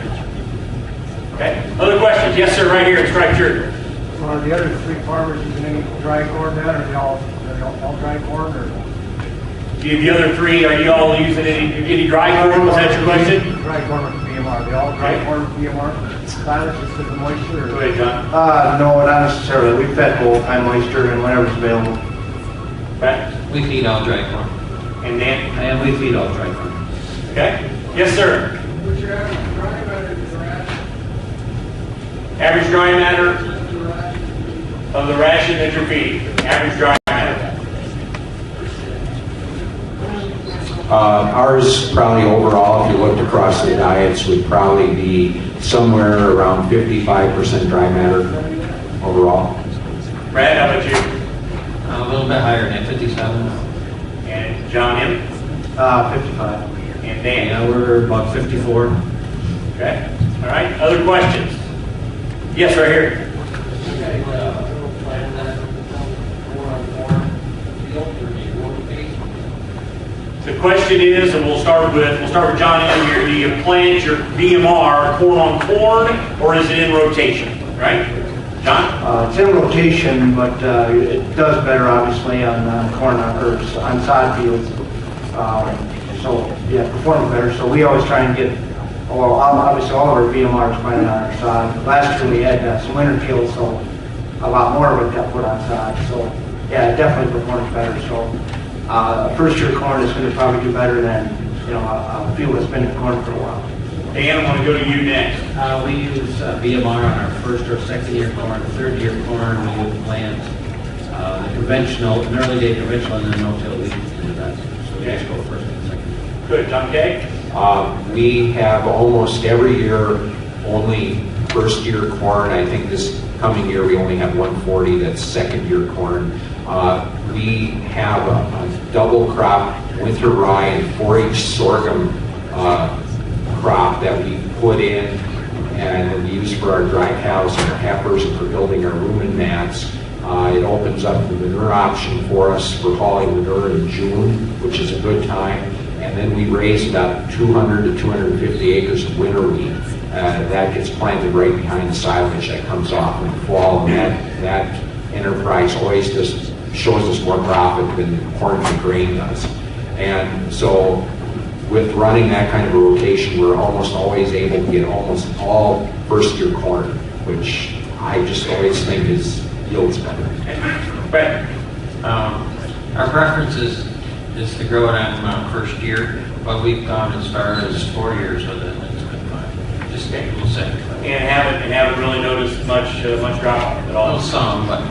Okay. Other questions? Yes, sir, right here in striped shirt. So are the other three farmers using any dry corn then, or are they all dry corn, or? The other three, are you all using any dry corn? Was that your question? Dry corn with BMR. They all dry corn with BMR? Silage just with the moisture? Go ahead, John. No, not necessarily. We fed both high moisture and whenever's available. Okay. We feed all dry corn. And Dan? And we feed all dry corn. Okay. Yes, sir. What's your average dry matter to the ration? Average dry matter of the ration that you're feeding. Average dry matter. Ours probably overall, if you looked across the diets, would probably be somewhere around 55% dry matter overall. Brad, how about you? A little bit higher than 57. And John M? 55. And Dan? Yeah, we're about 54. Okay. All right. Other questions? Yes, right here. The question is, and we'll start with John M here. Do you plant your BMR corn on corn, or is it in rotation? Right, John? It's in rotation, but it does better obviously on corn or on sod fields. So yeah, performs better. So we always try and get, well, obviously all of our BMR is planted on our sod. Last year we had some winter kills, so a lot more of it got put on sod. So yeah, it definitely performs better. So first year corn is going to probably do better than a field that's been in corn for a while. Dan, I want to go to you next. We use BMR on our first or second year corn. Third year corn, we would plant the conventional, an early day conventional, and then no-till wheat into that. So we just go first and second. Good. John K? We have almost every year only first year corn. I think this coming year we only have 140, that's second year corn. We have a double crop winter rye and 4-H sorghum crop that we put in and we use for our dry cows and our heifers and for building our rumen mats. It opens up the manure option for us for hauling manure in June, which is a good time. And then we raise about 200 to 250 acres of winter wheat. That gets planted right behind the silage that comes off in the fall. And that enterprise always just shows us more profit than corn and grain does. And so with running that kind of a rotation, we're almost always able to get almost all first-year corn, which I just always think yields better. Right. Our preference is to grow it on first year, but we've gone as far as 4 years with it, and it's been fine. Just we'll say. And haven't really noticed much drop off at all. Well, some, but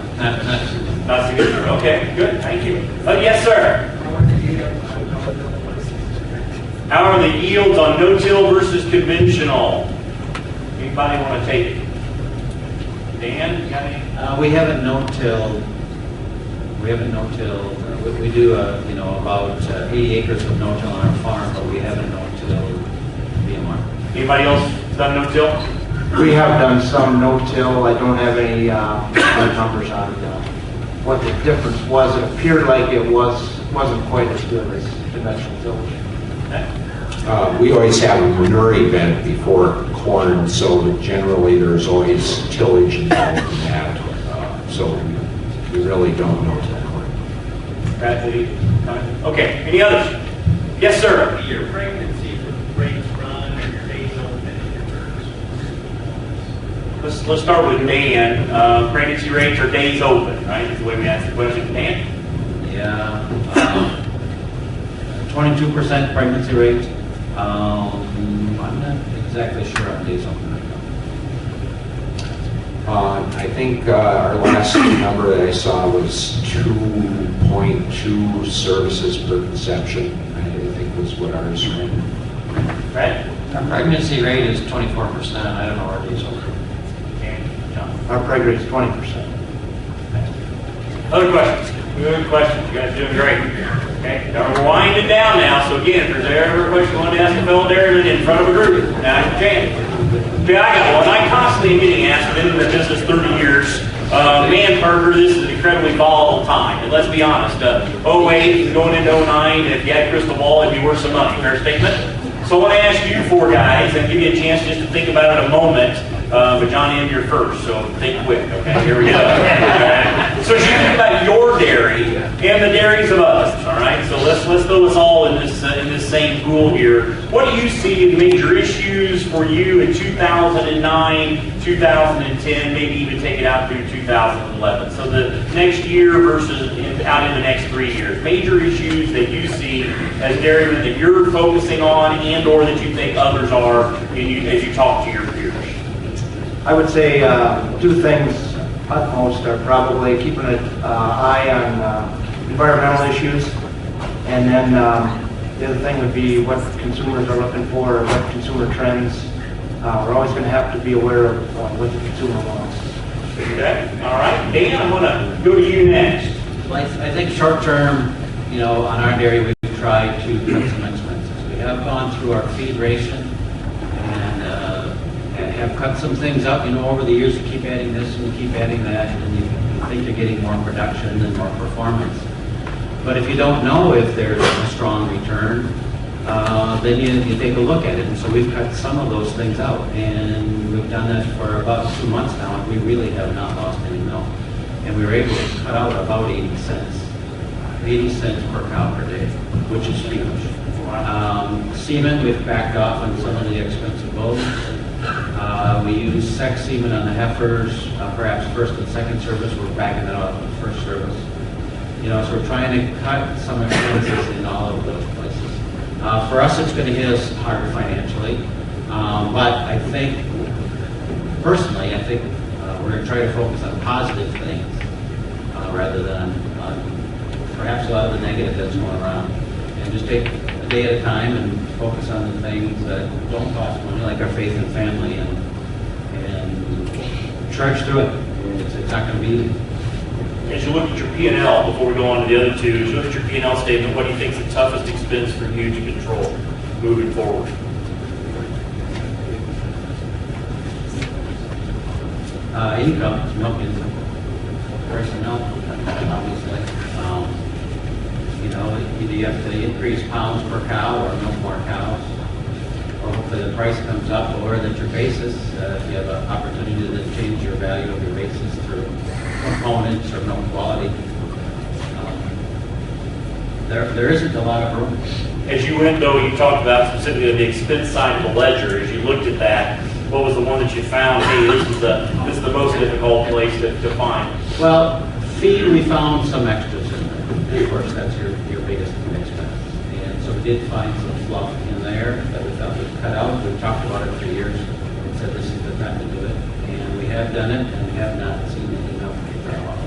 not significant. Okay, good. Thank you. Yes, sir. How are the yields on no-till versus conventional? Anybody want to take it? Dan, you got any? We haven't no-till. We do, about 80 acres of no-till on our farm, but we haven't no-till BMR. Anybody else done no-till? We have done some no-till. I don't have any numbers on what the difference was. It appeared like it wasn't quite as good as conventional tillage. We always have a manure event before corn, so generally there's always tillage involved in that. So we really don't know till corn. Okay, any others? Yes, sir. Your pregnancy rates run or your days open and your births? Let's start with Dan. Pregnancy rates or days open, right? That's the way we ask the question. Dan? Yeah. 22% pregnancy rate. I'm not exactly sure on days open right now. I think our last number that I saw was 2.2 services per conception. I think was what ours ran. Right? Our pregnancy rate is 24%. I don't know our days open. Our preg rate is 20%. Other questions? Good questions. You guys are doing great. Okay, now we're winding down now. So again, if there's ever a question you want to ask a fellow dairyman in front of a group, now's your chance. Okay, I got one. I constantly am getting asked. I've been in the business 30 years. Man, Parker, this is an incredibly volatile time. And let's be honest, 08 and going into 09, if you had a crystal ball, it'd be worth some money. Fair statement? So I want to ask you four guys and give you a chance just to think about it a moment. But Johnny, you're first, so think quick. Okay, here we go. So as you think about your dairy and the dairies of others, all right. So let's throw us all in this same pool here. What do you see as major issues for you in 2009, 2010, maybe even take it out through 2011? So the next year versus out in the next 3 years. Major issues that you see as dairymen that you're focusing on, and/or that you think others are, as you talk to your peers. I would say two things utmost are probably keeping an eye on environmental issues, and then the other thing would be what consumers are looking for, or what consumer trends. We're always going to have to be aware of what the consumer wants. Okay, all right. Dan, I'm going to go to you next. Well, I think short term, on our dairy, we've tried to cut some expenses. We have gone through our feed ration and have cut some things up. Over the years, you keep adding this and you keep adding that, and you think you're getting more production and more performance. But if you don't know if there's a strong return, then you take a look at it. And so we've cut some of those things out, and we've done that for about 2 months now, and we really have not lost any milk. And we were able to cut out about 80 cents. 80 cents per cow per day, which is huge. Semen, we've backed off on some of the expensive bulls. We use sex semen on the heifers, perhaps first and second service. We're backing that off on the first service. So we're trying to cut some expenses in all of those places. For us, it's going to hit us hard financially, but I think, personally, we're going to try to focus on positive things rather than on perhaps a lot of the negative that's going around, and just take a day at a time and focus on the things that don't cost money, like our faith and family, and trudge through it. It's not going to be easy. As you look at your P&L, before we go on to the other two, as you look at your P&L statement, what do you think is the toughest expense for you to control moving forward? Income, milk income. Personnel, obviously. Either you have to increase pounds per cow or milk more cows, or hopefully the price comes up, or that your basis, if you have an opportunity to change your value of your basis through components or milk quality. There isn't a lot of room. As you went, though, you talked about specifically the expense side of the ledger. As you looked at that, what was the one that you found, hey, this is the most difficult place to find? Well, feed, we found some extras in there. And of course, that's your biggest expense. And so we did find some fluff in there that we thought was cut out. We've talked about it for years and said this is the time to do it. And we have done it, and we have not seen any enough to get that off.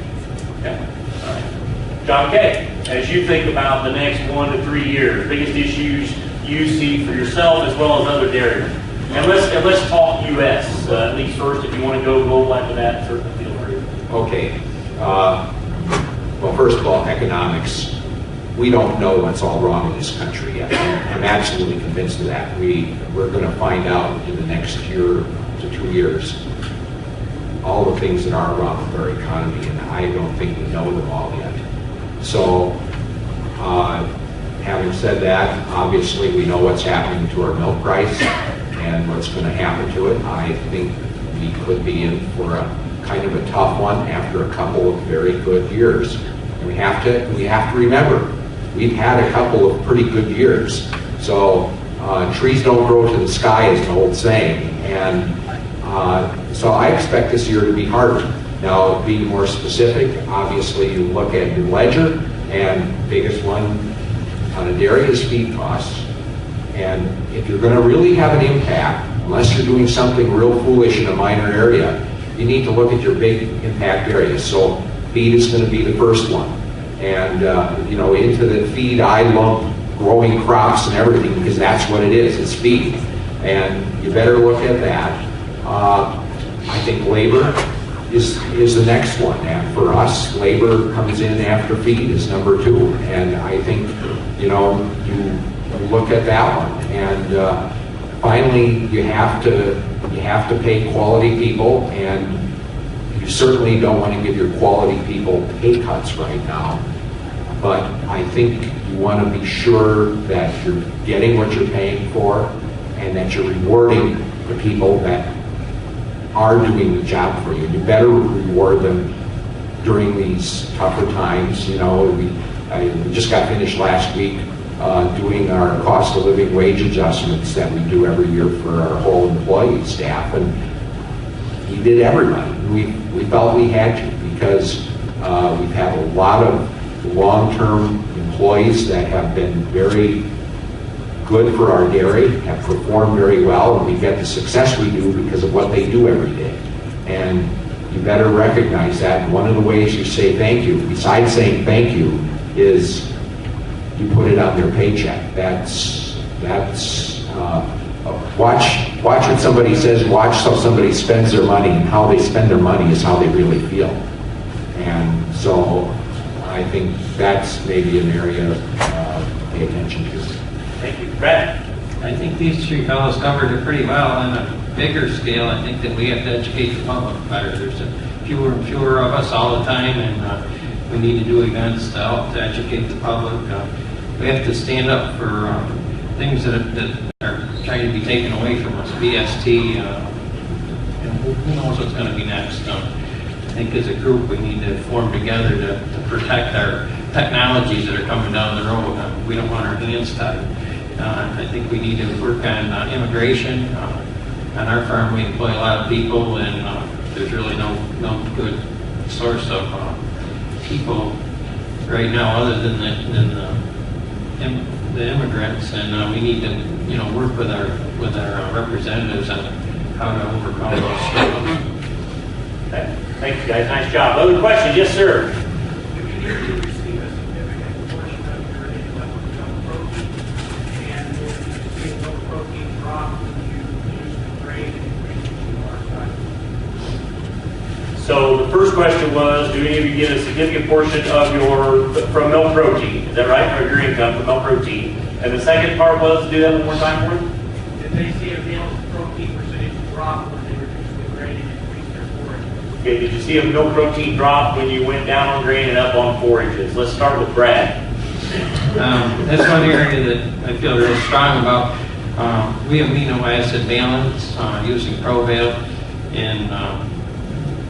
Okay. All right. John Kay, as you think about the next 1 to 3 years, biggest issues you see for yourself as well as other dairymen. And let's talk U.S. At least first. If you want to go global after that, certainly feel free. Okay. Well, first of all, economics. We don't know what's all wrong in this country yet. I'm absolutely convinced of that. We're going to find out in the next year to 2 years all the things that are wrong with our economy, and I don't think we know them all yet. So, having said that, obviously we know what's happening to our milk price and what's going to happen to it. I think we could be in for a kind of a tough one after a couple of very good years. And we have to remember, we've had a couple of pretty good years. So trees don't grow to the sky is an old saying. And so I expect this year to be harder. Now, being more specific, obviously you look at your ledger, and biggest one on a dairy is feed costs. And if you're going to really have an impact, unless you're doing something real foolish in a minor area, you need to look at your big impact areas. So feed is going to be the first one. And, into the feed, I lump growing crops and everything because that's what it is, it's feed. And you better look at that. I think labor is the next one. And for us, labor comes in after feed is number 2. And I think, you look at that one. And finally, you have to pay quality people, and you certainly don't want to give your quality people pay cuts right now. But I think you want to be sure that you're getting what you're paying for, and that you're rewarding the people that are doing the job for you. You better reward them during these tougher times. We just got finished last week doing our cost of living wage adjustments that we do every year for our whole employee staff, and we did everybody. We felt we had to because we've had a lot of long-term employees that have been very good for our dairy, have performed very well, and we get the success we do because of what they do every day. And you better recognize that. And one of the ways you say thank you, besides saying thank you, is you put it on their paycheck. Watch what somebody says, watch how somebody spends their money, and how they spend their money is how they really feel. And so I think that's maybe an area to pay attention to. Thank you. Brad? I think these 3 fellows covered it pretty well. On a bigger scale, I think that we have to educate the public better. There's fewer and fewer of us all the time, and we need to do events to help to educate the public. We have to stand up for things that are trying to be taken away from us, BST, and who knows what's going to be next. I think as a group we need to form together to protect our technologies that are coming down the road. We don't want our hands tied. I think we need to work on immigration. On our farm we employ a lot of people, and there's really no good source of people right now other than the immigrants, and we need to work with our representatives on how to overcome those struggles. Okay. Thank you, guys. Nice job. Other questions? Yes, sir. So the first question was, do any of you get a significant portion of from milk protein? Is that right? Or your income from milk protein? And the second part was, do that one more time for me? Did they see a milk protein percentage drop when they reduced the grain and increased their forage? Okay, did you see a milk protein drop when you went down on grain and up on forages? Let's start with Brad. That's one area that I feel really strong about. We amino acid balance using ProVale, and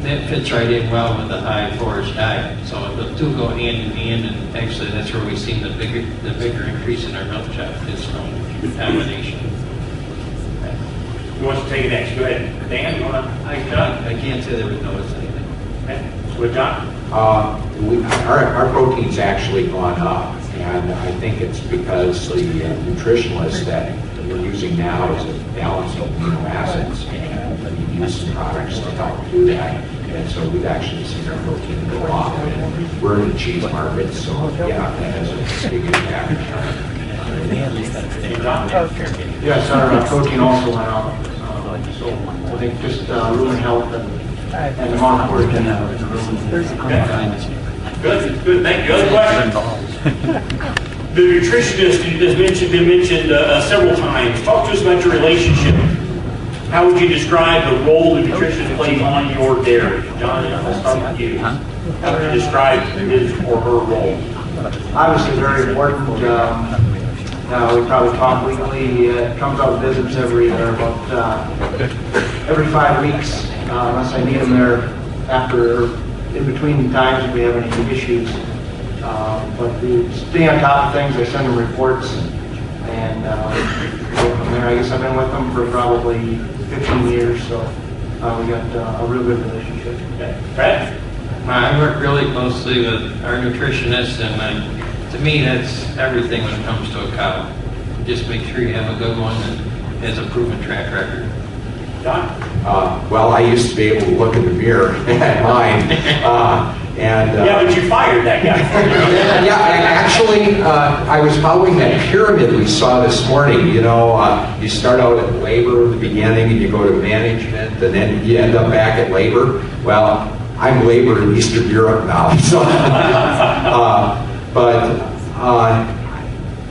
that fits right in well with the high forage diet. So the two go hand in hand, and actually that's where we've seen the bigger increase in our milk chop is from contamination. Who wants to take it next? Go ahead. Dan, you want to? I can't say that we've noticed anything. Okay. With John? Our protein's actually gone up, and I think it's because the nutritionalists that we're using now is a balance of amino acids, and we use some products to help do that. And so we've actually seen our protein go up. And we're in the cheese market, so yeah, that has a big impact. Yes, our protein also went up. So I think just rumen health and the market work in Good, thank you. Other questions? The nutritionist has been mentioned several times. Talk to us about your relationship. How would you describe the role the nutritionist plays on your dairy? John, I'll start with you. How would you describe his or her role? Obviously very important. We probably talk weekly. Comes out visits every 5 weeks, unless I need them there after, in between times if we have any issues. But we stay on top of things. I send them reports, and go from there. I guess I've been with them for probably 15 years, so we got a real good relationship. Okay. Brad? I work really closely with our nutritionist, and to me that's everything when it comes to a cow. Just make sure you have a good one that has a proven track record. John? Well, I used to be able to look in the mirror at mine. Yeah, but you fired that guy. Yeah, actually, I was following that pyramid we saw this morning. You know, you start out at labor in the beginning, and you go to management, and then you end up back at labor. Well, I'm labor in Eastern Europe now. So,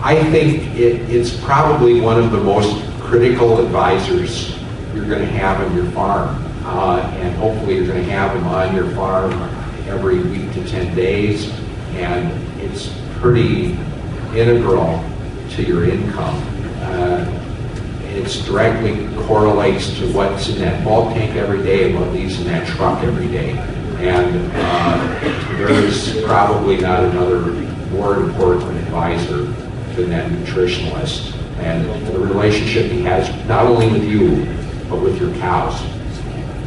I think it's probably one of the most critical advisors you're going to have on your farm. And hopefully you're going to have them on your farm every week to 10 days. And it's pretty integral to your income. It directly correlates to what's in that bulk tank every day and what leaves in that truck every day. And there's probably not another more important advisor than that nutritionalist, and the relationship he has not only with you, but with your cows.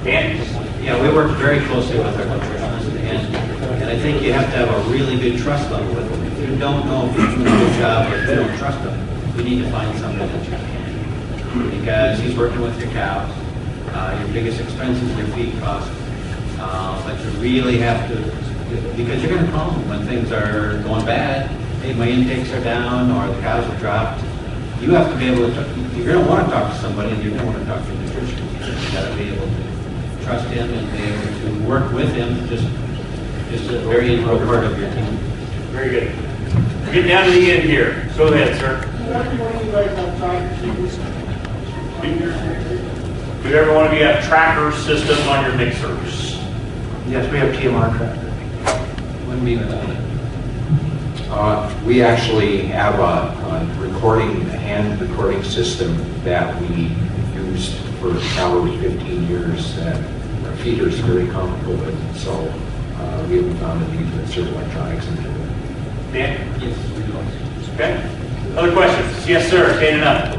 Dan? Yeah, we work very closely with our nutritionist, and I think you have to have a really good trust level with him. If you don't know if he's doing a good job, or if you don't trust him, you need to find somebody that you can. Because he's working with your cows. Your biggest expense is your feed cost. But you really have to, because you're going to call him when things are going bad. Hey, my intakes are down, or the cows have dropped. You have to be able to, you're going to want to talk to somebody, and you're going to want to talk to a nutritionist. You've got to be able to trust him and be able to work with him, just a very integral part of your team. Very good. We're getting down to the end here. Go ahead, sir. Do every one of you have tracker systems on your mixers? Yes, we have TMR tracker. Wouldn't be without it. We actually have a hand recording system that we used for probably 15 years that our feeder's very comfortable with. So we haven't found a need to insert electronics into it. Dan? Yes, we do. Okay. Other questions? Yes, sir. Standing up.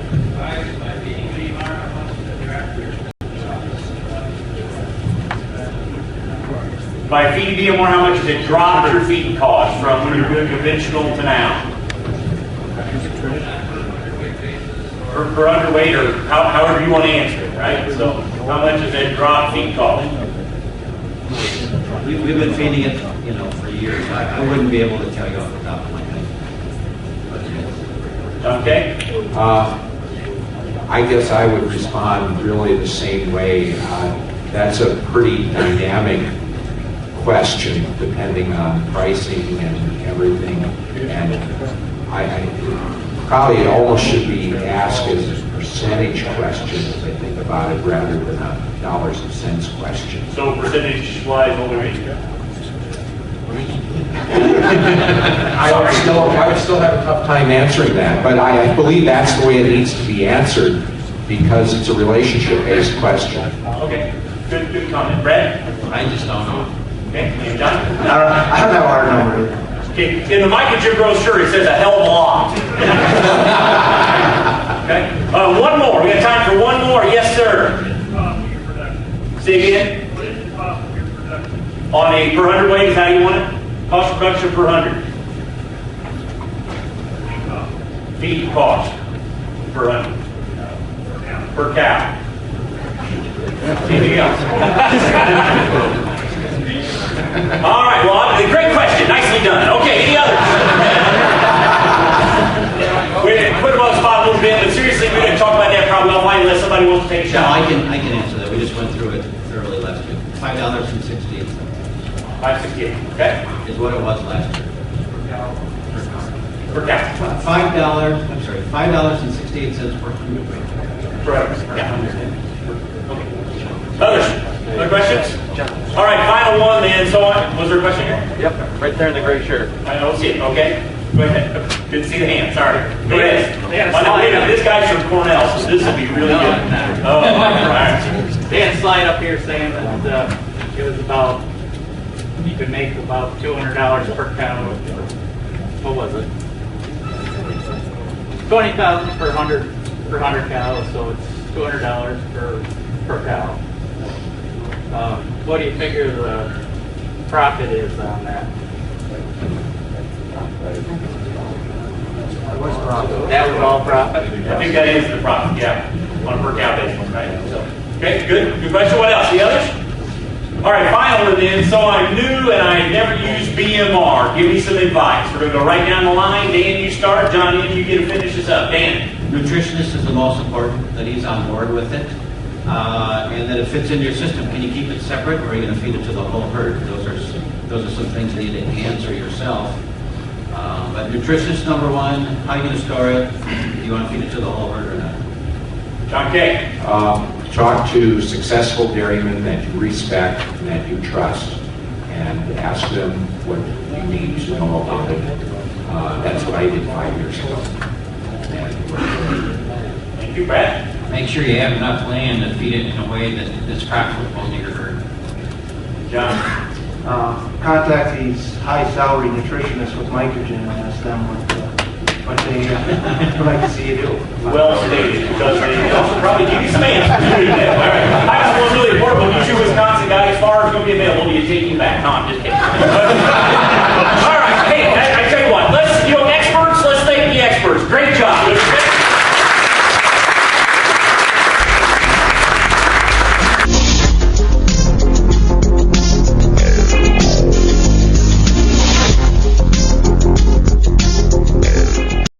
By feeding BMR, how much has it dropped your feeding cost from when you're doing conventional to now? Per underweight, or however you want to answer it, right? So how much has it dropped feed cost? We've been feeding it, for years. I wouldn't be able to tell you off the top of my head. Okay. I guess I would respond really the same way. That's a pretty dynamic question depending on pricing and everything. And probably it almost should be asked as a percentage question as I think about it rather than a dollars and cents question. So percentage-wise, what do we mean? I would still have a tough time answering that, but I believe that's the way it needs to be answered because it's a relationship-based question. Okay, good comment. Brad? I just don't know. Okay, and John? I don't have a hard number either. Okay, in the Mycogen brochure, it says a hell of a lot. Okay, one more. We got time for one more. Yes, sir. Cost of your production. Say again. What is the cost of your production? On a per 100 weight is how you want it? Cost of production per 100. Feed cost per 100. Per cow. Anything else? All right, well, great question. Nicely done. Okay, any others? We put them on the spot a little bit, but seriously, we're going to talk about that probably offline unless somebody wants to take a No, shot. I can answer that. We just went through it thoroughly last week. $5.68 $5.68, okay? is what it was last year. Per cow. $5.68 per hundredweight. Correct. Yeah. Others? Other questions? All right, final one then. So, was there a question here? Yep, right there in the gray shirt. I don't see it. Okay. Go ahead. Didn't see the hand. Sorry. Go ahead. They had a Oh, no, wait a slide. minute. This guy's from Cornell, so this will be really No, good. no. Oh, all right. They had a slide up here saying that it was about, you could make about $200 per cow. What was it? 20,000 per 100 cows, so it's $200 per cow. What do you figure the profit is on that? That was all profit? I think that is the profit, yeah. On a per cow basis, right? So, okay, good. Good question. What else? The others? All right, final one then. So I'm new and I never used BMR. Give me some advice. We're going to go right down the line. Dan, you start. John, you get to finish this up. Dan. Nutritionist is the most important, that he's on board with it, and that it fits into your system. Can you keep it separate, or are you going to feed it to the whole herd? Those are some things you need to answer yourself. But nutritionist number one, how are you going to store it? Do you want to feed it to the whole herd or not? John K. Talk to successful dairymen that you respect and that you trust, and ask them what you need to know about it. That's what I did 5 years ago. Thank you, Brad. Make sure you have enough land to feed it in a way that's profitable to your herd. John. Contact these high salary nutritionists with Mycogen and ask them what they would like to see you do. Well stated, because they also probably give you some answers. All right. I got one really important one. You two Wisconsin guys, as far as going to be available, do you take you back? No, I'm just kidding. All right, hey, I tell you what, experts, let's thank the experts. Great job.